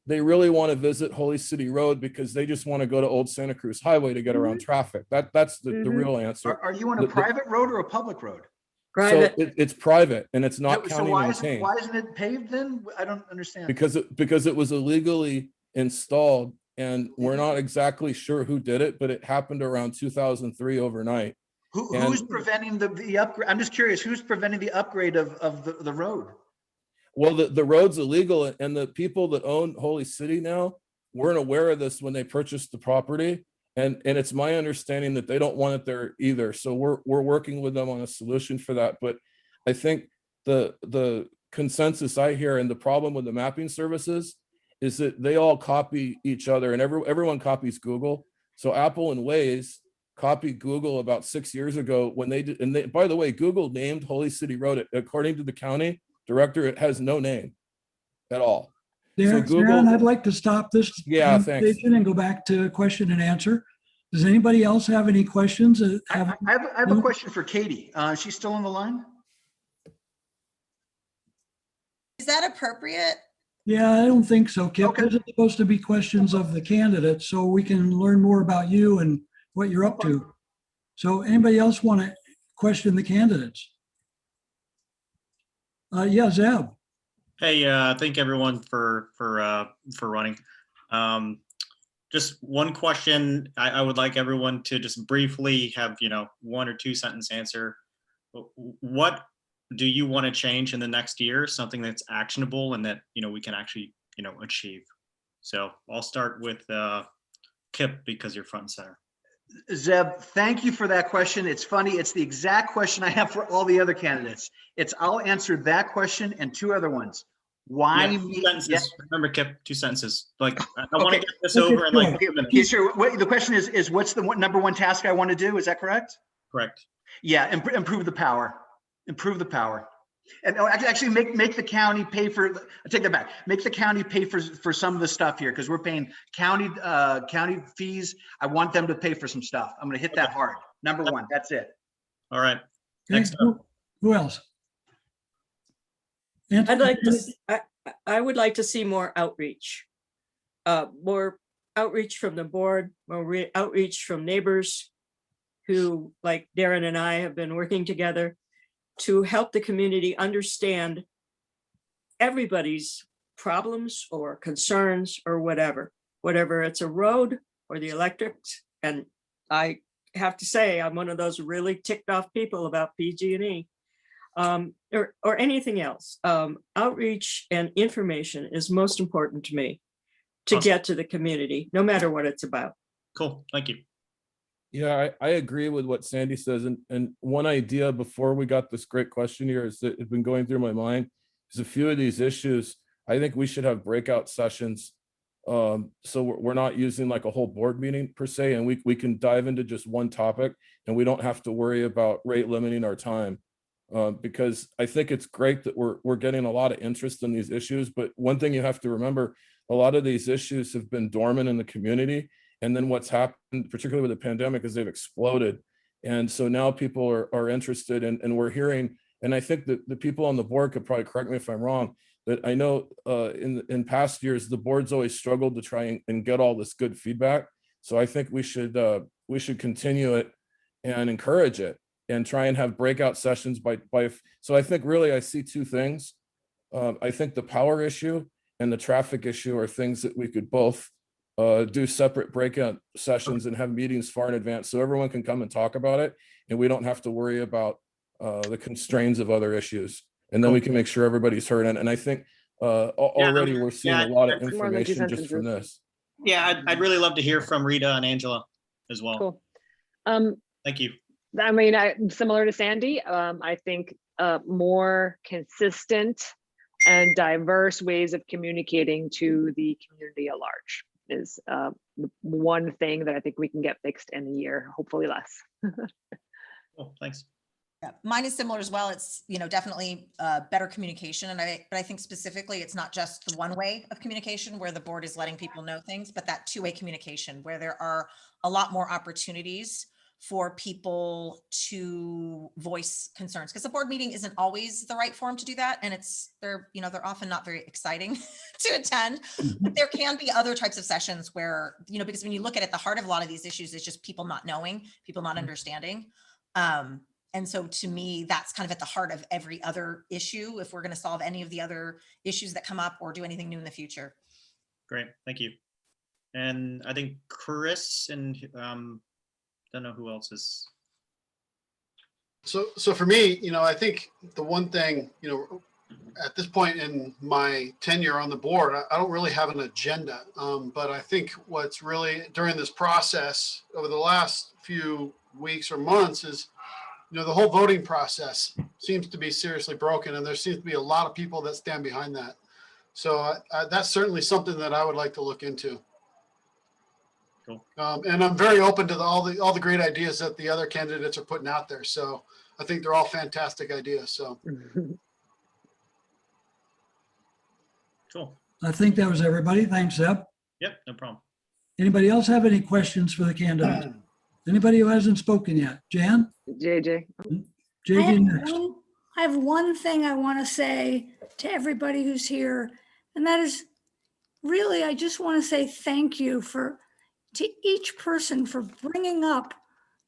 They really want to visit Holy City Road because they just want to go to Old Santa Cruz Highway to get around traffic. That's the real answer. Are you on a private road or a public road? Private. So it's private and it's not So county why maintained isn't it paved then? I don't understand. because it was illegally installed, and we're not exactly sure who did it, but it happened around 2003 overnight. Who's and- preventing the upgrade? I'm just curious, who's preventing the upgrade of the road? Well, the road's illegal, and the people that own Holy City now weren't aware of this when they purchased the property. And it's my understanding that they don't want it there either. So we're working with them on a solution for that. But I think the consensus I hear, and the problem with the mapping services, is that they all copy each other, and everyone copies Google. So Apple and Waze copied Google about 6 years ago when they did. And by the way, Google named Holy City Road, according to the county director, it has no name at all. Darren, Google- I'd like to stop this Yeah, thanks. conversation and go back to question and answer. Does anybody else have any questions? I have a question for Katie. She's still on the line? Is that appropriate? Yeah, I don't think so, Kip. Okay. Those are supposed to be questions of the candidates, so we can learn more about you and what you're up to. So anybody else want to question the candidates? Yeah, Zeb. Hey, thank everyone for running. Just one question. I would like everyone to just briefly have 1 or 2 sentence answer. What do you want to change in the next year? Something that's actionable and that we can actually achieve. So I'll start with Kip because you're front and center. Zeb, thank you for that question. It's funny. It's the exact question I have for all the other candidates. I'll answer that question and 2 other ones. Why Yeah, 2 me? sentences. Remember, Kip, 2 sentences. Like I want Okay. to get this over in like 2 minutes. Yeah, sure. The question is what's the number one task I want to do? Is that correct? Correct. Yeah, improve the power. Improve the power. And actually make the county pay for, I take that back. Make the county pay for some of the stuff here, because we're paying county fees. I want them to pay for some stuff. I'm going to hit that hard. Number one, that's it. All right. Okay, Next up. who else? I would like to see more outreach. More outreach from the board, more outreach from neighbors who, like Darren and I, have been working together to help the community understand everybody's problems or concerns or whatever it's a road or the electrics. And I have to say, I'm one of those really ticked off people about PG&E. Or anything else. Outreach and information is most important to me to Awesome. get to the community, no matter what it's about. Cool. Thank you. Yeah, I agree with what Sandy says. And one idea before we got this great question here is that it's been going through my mind is a few of these issues. I think we should have breakout sessions. So we're not using like a whole board meeting per se, and we can dive into just one topic and we don't have to worry about rate limiting our time. Because I think it's great that we're getting a lot of interest in these issues. But one thing you have to remember, a lot of these issues have been dormant in the community. And then what's happened, particularly with the pandemic, is they've exploded. And so now people are interested, and we're hearing, and I think that the people on the board could probably correct me if I'm wrong, that I know in past years, the board's always struggled to try and get all this good feedback. So I think we should continue it and encourage it and try and have breakout sessions so I think really I see two things. I think the power issue and the traffic issue are things that we could both do separate breakout sessions and have meetings far in advance so everyone can come and talk about it and we don't have to worry about the constraints of other issues. And then we can make sure everybody's heard. And I think already we're seeing a lot of More than two information just from sentences. this. Yeah, I'd really love to hear from Rita and Angela as well. Cool. Thank you. I mean, similar to Sandy, I think more consistent and diverse ways of communicating to the community at large is the one thing that I think we can get fixed in a year, hopefully less. Cool, thanks. Yeah, mine is similar as well. It's, definitely better communication. But I think specifically, it's not just the one way of communication where the board is letting people know things, but that two-way communication where there are a lot more opportunities for people to voice concerns, because the board meeting isn't always the right forum to do that. And they're often not very exciting to attend, but there can be other types of sessions where, because when you look at it, the heart of a lot of these issues is just people not knowing, people not understanding. And so to me, that's kind of at the heart of every other issue, if we're going to solve any of the other issues that come up or do anything new in the future. Great, thank you. And I think Chris and don't know who else is. So for me, I think the one thing, at this point in my tenure on the board, I don't really have an agenda. But I think what's really during this process over the last few weeks or months is, the whole voting process seems to be seriously broken, and there seems to be a lot of people that stand behind that. So that's certainly something that I would like to look into. Cool. And I'm very open to all the great ideas that the other candidates are putting out there. So I think they're all fantastic ideas. So Cool. I think that was everybody. Thanks, Zeb. Yep, no problem. Anybody else have any questions for the candidates? Anybody who hasn't spoken yet? Jan? JJ. JJ next. I have one thing I want to say to everybody who's here, and that is really, I just want to say thank you to each person for bringing up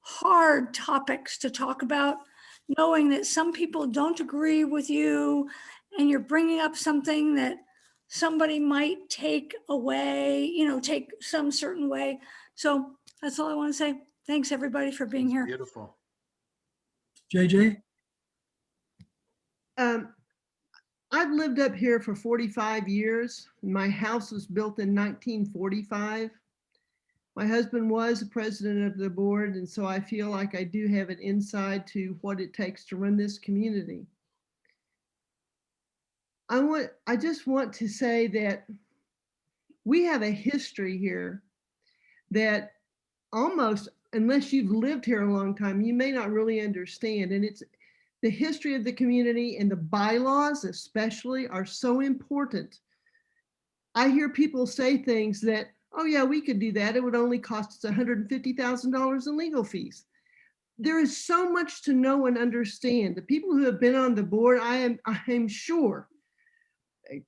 hard topics to talk about, knowing that some people don't agree with you and you're bringing up something that somebody might take away, take some certain way. So that's all I want to say. Thanks everybody for being here. Beautiful. JJ? I've lived up here for 45 years. My house was built in 1945. My husband was the president of the board, and so I feel like I do have an insight to what it takes to run this community. I just want to say that we have a history here that almost, unless you've lived here a long time, you may not really understand. And it's the history of the community, and the bylaws especially are so important. I hear people say things that, oh yeah, we could do that. It would only cost us $150,000 in legal fees. There is so much to know and understand. The people who have been on the board, I am sure,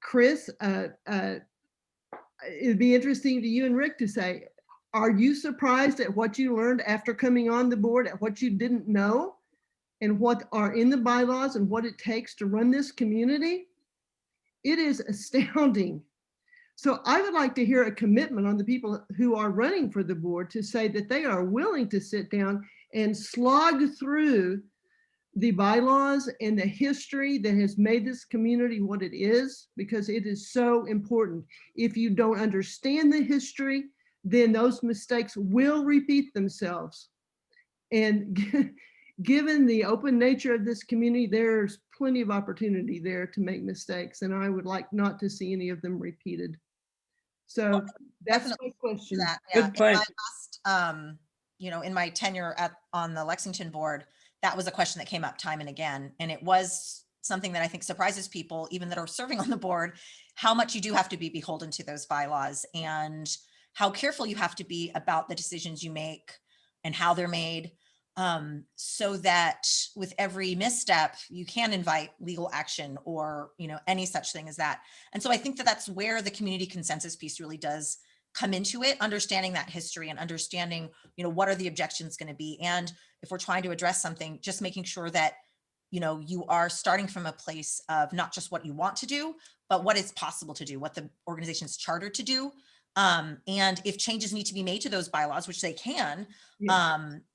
Chris, it'd be interesting to you and Rick to say, are you surprised at what you learned after coming on the board, at what you didn't know and what are in the bylaws and what it takes to run this community? It is astounding. So I would like to hear a commitment on the people who are running for the board to say that they are willing to sit down and slog through the bylaws and the history that has made this community what it is, because it is so important. If you don't understand the history, then those mistakes will repeat themselves. And given the open nature of this community, there's plenty of opportunity there to make mistakes, and I would like not to see any of them repeated. So that's my question. That, Good point. In my last, in my tenure on the Lexington board, that was a question that came up time and again. And it was something that I think surprises people, even that are serving on the board, how much you do have to be beholden to those bylaws and how careful you have to be about the decisions you make and how they're made. so that with every misstep, you can invite legal action or, any such thing as that. And so I think that that's where the community consensus piece really does come into it, understanding that history and understanding, what are the objections going to be? And if we're trying to address something, just making sure that, you are starting from a place of not just what you want to do, but what is possible to do, what the organization is chartered to do. And if changes need to be made to those bylaws, which they can,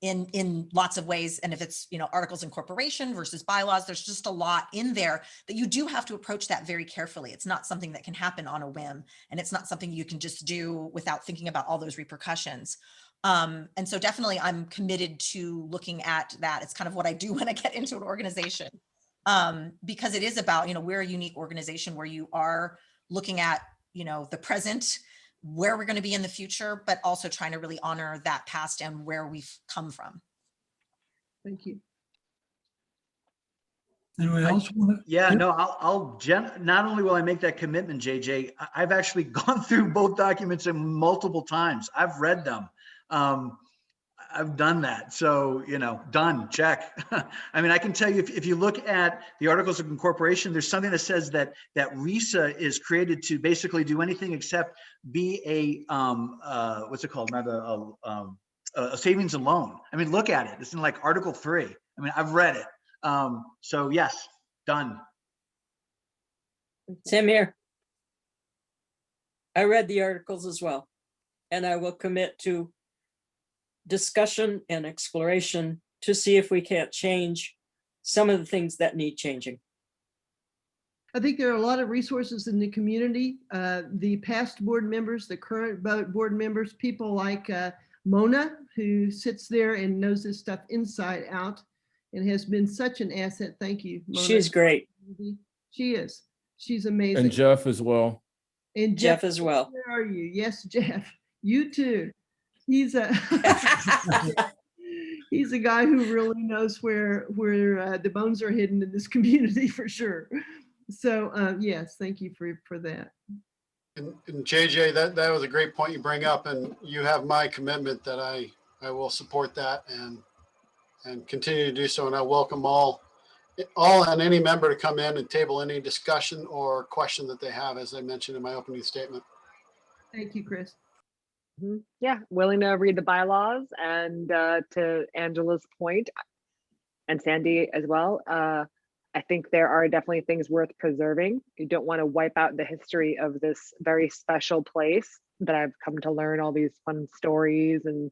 in lots of ways. And if it's, articles of incorporation versus bylaws, there's just a lot in there that you do have to approach that very carefully. It's not something that can happen on a whim, and it's not something you can just do without thinking about all those repercussions. And so definitely I'm committed to looking at that. It's kind of what I do when I get into an organization, because it is about, we're a unique organization where you are looking at, the present, where we're going to be in the future, but also trying to really honor that past and where we've come from. Thank you. Anyone else? Yeah, no, not only will I make that commitment, JJ, I've actually gone through both documents multiple times. I've read them. I've done that. So, done, check. I mean, I can tell you, if you look at the Articles of Incorporation, there's something that says that RISA is created to basically do anything except be a, what's it called? Not a savings and loan. I mean, look at it. It's in like Article 3. I mean, I've read it. So yes, done. Same here. I read the articles as well, and I will commit to discussion and exploration to see if we can't change some of the things that need changing. I think there are a lot of resources in the community. The past board members, the current board members, people like Mona, who sits there and knows this stuff inside out and has been such an asset. Thank you, Mona. She's great. She is. She's amazing. And Jeff as well. And Jeff as well. Where are you? Yes, Jeff. You too. He's a he's a guy who really knows where the bones are hidden in this community for sure. So yes, thank you for that. And JJ, that was a great point you bring up, and you have my commitment that I will support that and continue to do so. And I welcome all and any member to come in and table any discussion or question that they have, as I mentioned in my opening statement. Thank you, Chris. Yeah, willing to read the bylaws, and to Angela's point, and Sandy as well, I think there are definitely things worth preserving. You don't want to wipe out the history of this very special place that I've come to learn all these fun stories and,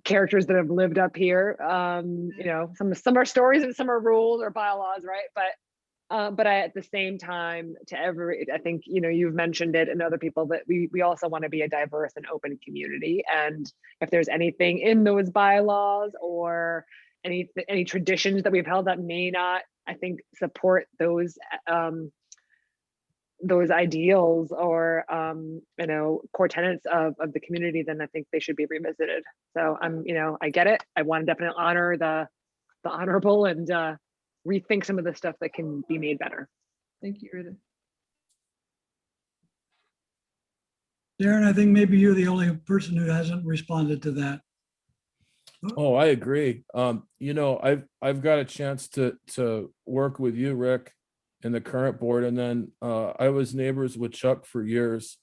characters that have lived up here. Some are stories and some are rules or bylaws, right? But at the same time, I think, you've mentioned it and other people, that we also want to be a diverse and open community. And if there's anything in those bylaws or any traditions that we've held that may not, I think, support those ideals or, core tenets of the community, then I think they should be revisited. So I get it. I want to definitely honor the honorable and rethink some of the stuff that can be made better. Thank you, Rita. Darren, I think maybe you're the only person who hasn't responded to that. Oh, I agree. I've got a chance to work with you, Rick, and the current board, and then I was neighbors with Chuck for years.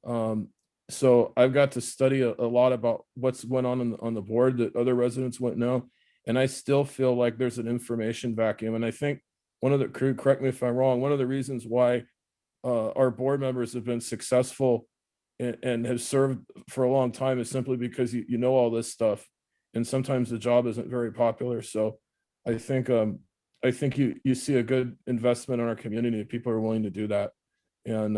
So I've got to study a lot about what's went on the board that other residents wouldn't know. And I still feel like there's an information vacuum. And I think correct me if I'm wrong, one of the reasons why our board members have been successful and have served for a long time is simply because you know all this stuff. And sometimes the job isn't very popular. So I think you see a good investment in our community if people are willing to do that. And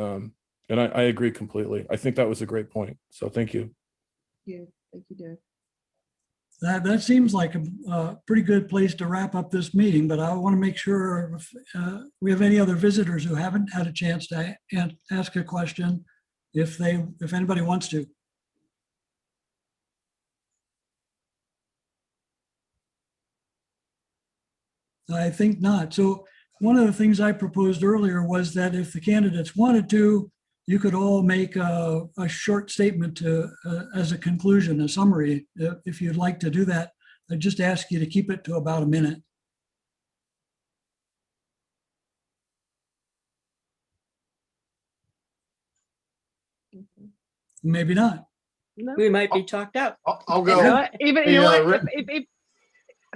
I agree completely. I think that was a great point. So thank you. Yeah, thank you, Darren. That seems like a pretty good place to wrap up this meeting, but I want to make sure if we have any other visitors who haven't had a chance to ask a question, if anybody wants to. I think not. So one of the things I proposed earlier was that if the candidates wanted to, you could all make a short statement to, as a conclusion, a summary. If you'd like to do that, I just ask you to keep it to about a minute. Maybe not. No. We might be talked out. I'll You know go. what? Even Hey, you know what? Rick-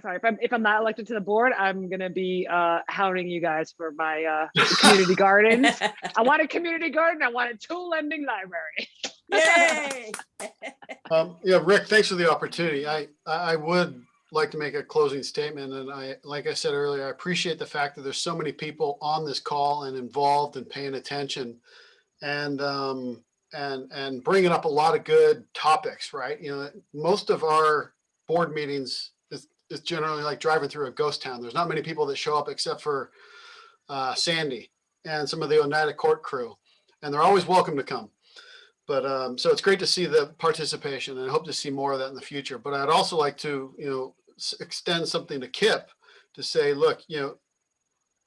Sorry, if I'm not elected to the board, I'm gonna be hounding you guys for my community gardens. I want a community garden. I want a tool lending library. Yay! Yeah, Rick, thanks for the opportunity. I would like to make a closing statement. And like I said earlier, I appreciate the fact that there's so many people on this call and involved and paying attention and bringing up a lot of good topics, right? You know, most of our board meetings is generally like driving through a ghost town. There's not many people that show up except for Sandy and some of the Oneida Court crew, and they're always welcome to come. But so it's great to see the participation, and I hope to see more of that in the future. But I'd also like to, you know, extend something to Kip to say, look, you know,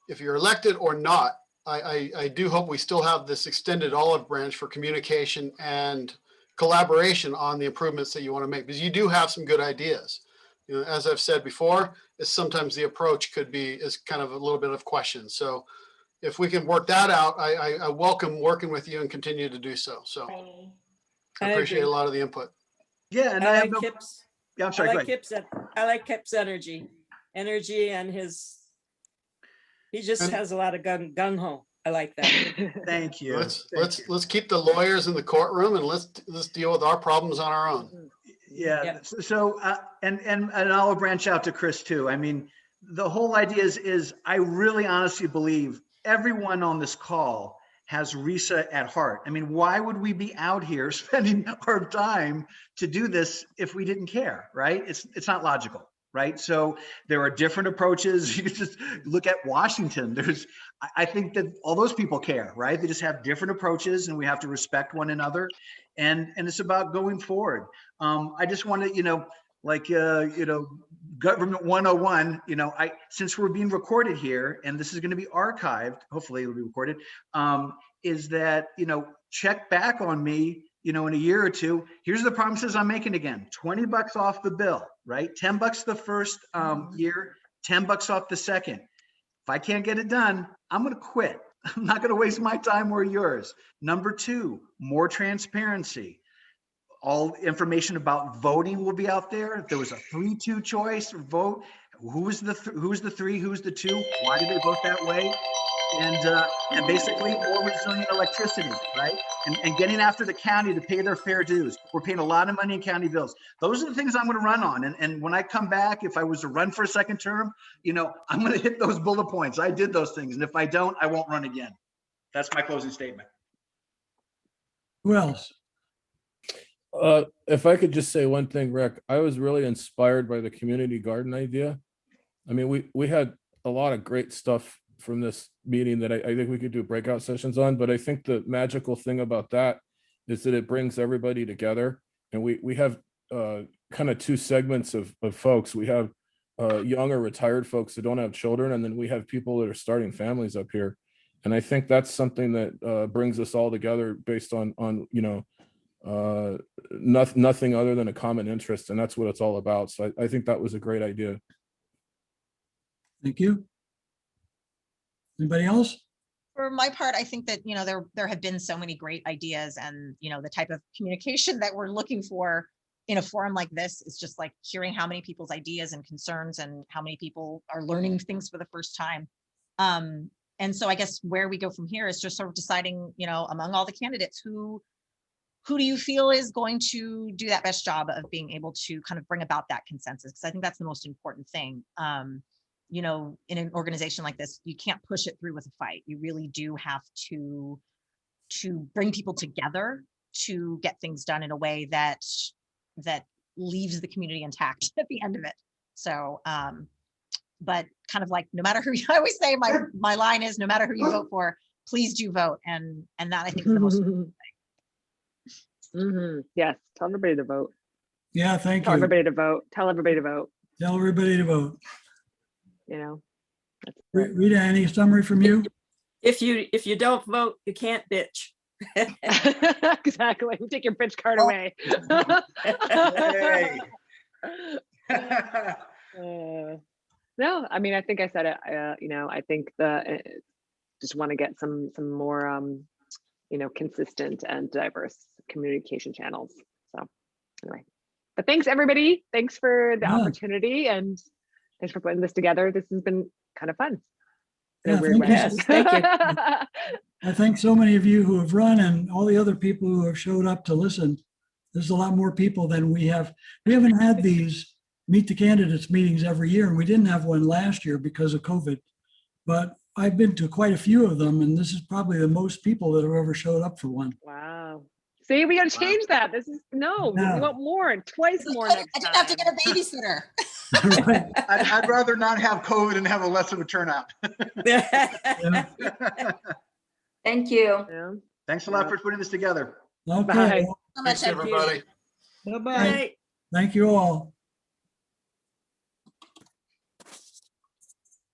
if you're elected or not, I do hope we still have this extended olive branch for communication and collaboration on the improvements that you want to make, because you do have some good ideas. You know, as I've said before, is sometimes the approach is kind of a little bit of question. So if we can work that out, I welcome working with you and continue to do so. So I appreciate a lot of the input. Yeah, and I I have like no, Kip's. yeah, I'm I sorry, go like ahead. I like Kip's energy and he just And- has a lot of gung ho. I like that. Thank you. Let's keep the lawyers in the courtroom and let's deal with our problems on our own. Yeah. Yep. So, and I'll branch out to Chris too. I mean, the whole idea is I really honestly believe everyone on this call has RISA at heart. I mean, why would we be out here spending our time to do this if we didn't care, right? It's not logical, right? So there are different approaches. You just look at Washington. I think that all those people care, right? They just have different approaches, and we have to respect one another. And it's about going forward. I just want to, government 101, since we're being recorded here, and this is going to be archived, hopefully it'll be recorded, is that, check back on me, in a year or two. Here's the promises I'm making again. $20 off the bill, right? $10 the first year, $10 off the second. If I can't get it done, I'm going to quit. I'm not going to waste my time or yours. Number two, more transparency. All information about voting will be out there. If there was a 3-2 choice vote, who's the 3, who's the 2, why did they vote that way? And basically more resilient electricity, right? And getting after the county to pay their fair dues. We're paying a lot of money in county bills. Those are the things I'm going to run on. And when I come back, if I was to run for a second term, I'm going to hit those bullet points. I did those things. And if I don't, I won't run again. That's my closing statement. Who else? If I could just say one thing, Rick, I was really inspired by the community garden idea. I mean, we had a lot of great stuff from this meeting that I think we could do breakout sessions on, but I think the magical thing about that is that it brings everybody together. And we have kind of 2 segments of folks. We have young or retired folks that don't have children, and then we have people that are starting families up here. And I think that's something that brings us all together based on nothing other than a common interest, and that's what it's all about. So I think that was a great idea. Thank you. Anybody else? For my part, I think that, there have been so many great ideas, and, the type of communication that we're looking for in a forum like this is just like hearing how many people's ideas and concerns and how many people are learning things for the first time. And so I guess where we go from here is just sort of deciding, among all the candidates, who do you feel is going to do that best job of being able to kind of bring about that consensus? Because I think that's the most important thing. In an organization like this, you can't push it through with a fight. You really do have to bring people together to get things done in a way that leaves the community intact at the end of it. So, but kind of like, no matter who, I always say my line is, no matter who you vote for, please do vote. And that I think is the most important thing. Yes, tell everybody to vote. Yeah, thank Tell you. everybody to vote. Tell everybody to vote. Tell everybody to vote. That's it. Rita, any summary from you? If you don't vote, you can't bitch. Exactly. We take your bitch card Oh. away. Yay. No, I mean, I think I said it. I think just want to get some more, consistent and diverse communication channels. So anyway, but thanks everybody. Thanks for the Yeah. opportunity and thanks for putting this together. This has been kind of fun. In a Yeah, weird thank you. way. Yes, thank you. I thank so many of you who have run and all the other people who have showed up to listen. There's a lot more people than we have. We haven't had these Meet the Candidates meetings every year, and we didn't have one last year because of COVID. But I've been to quite a few of them, and this is probably the most people that have ever showed up for one. Wow. See, we got to change that. This is no, Yeah. we want more and twice more I next didn't have to time. get a babysitter. Right. I'd rather not have COVID and have a less of a turnout. Yeah. Thank you. Yeah. Thanks a lot for putting this together. Okay. Bye. Well, So much, Thanks, everybody. Bye-bye. Right. thank you all.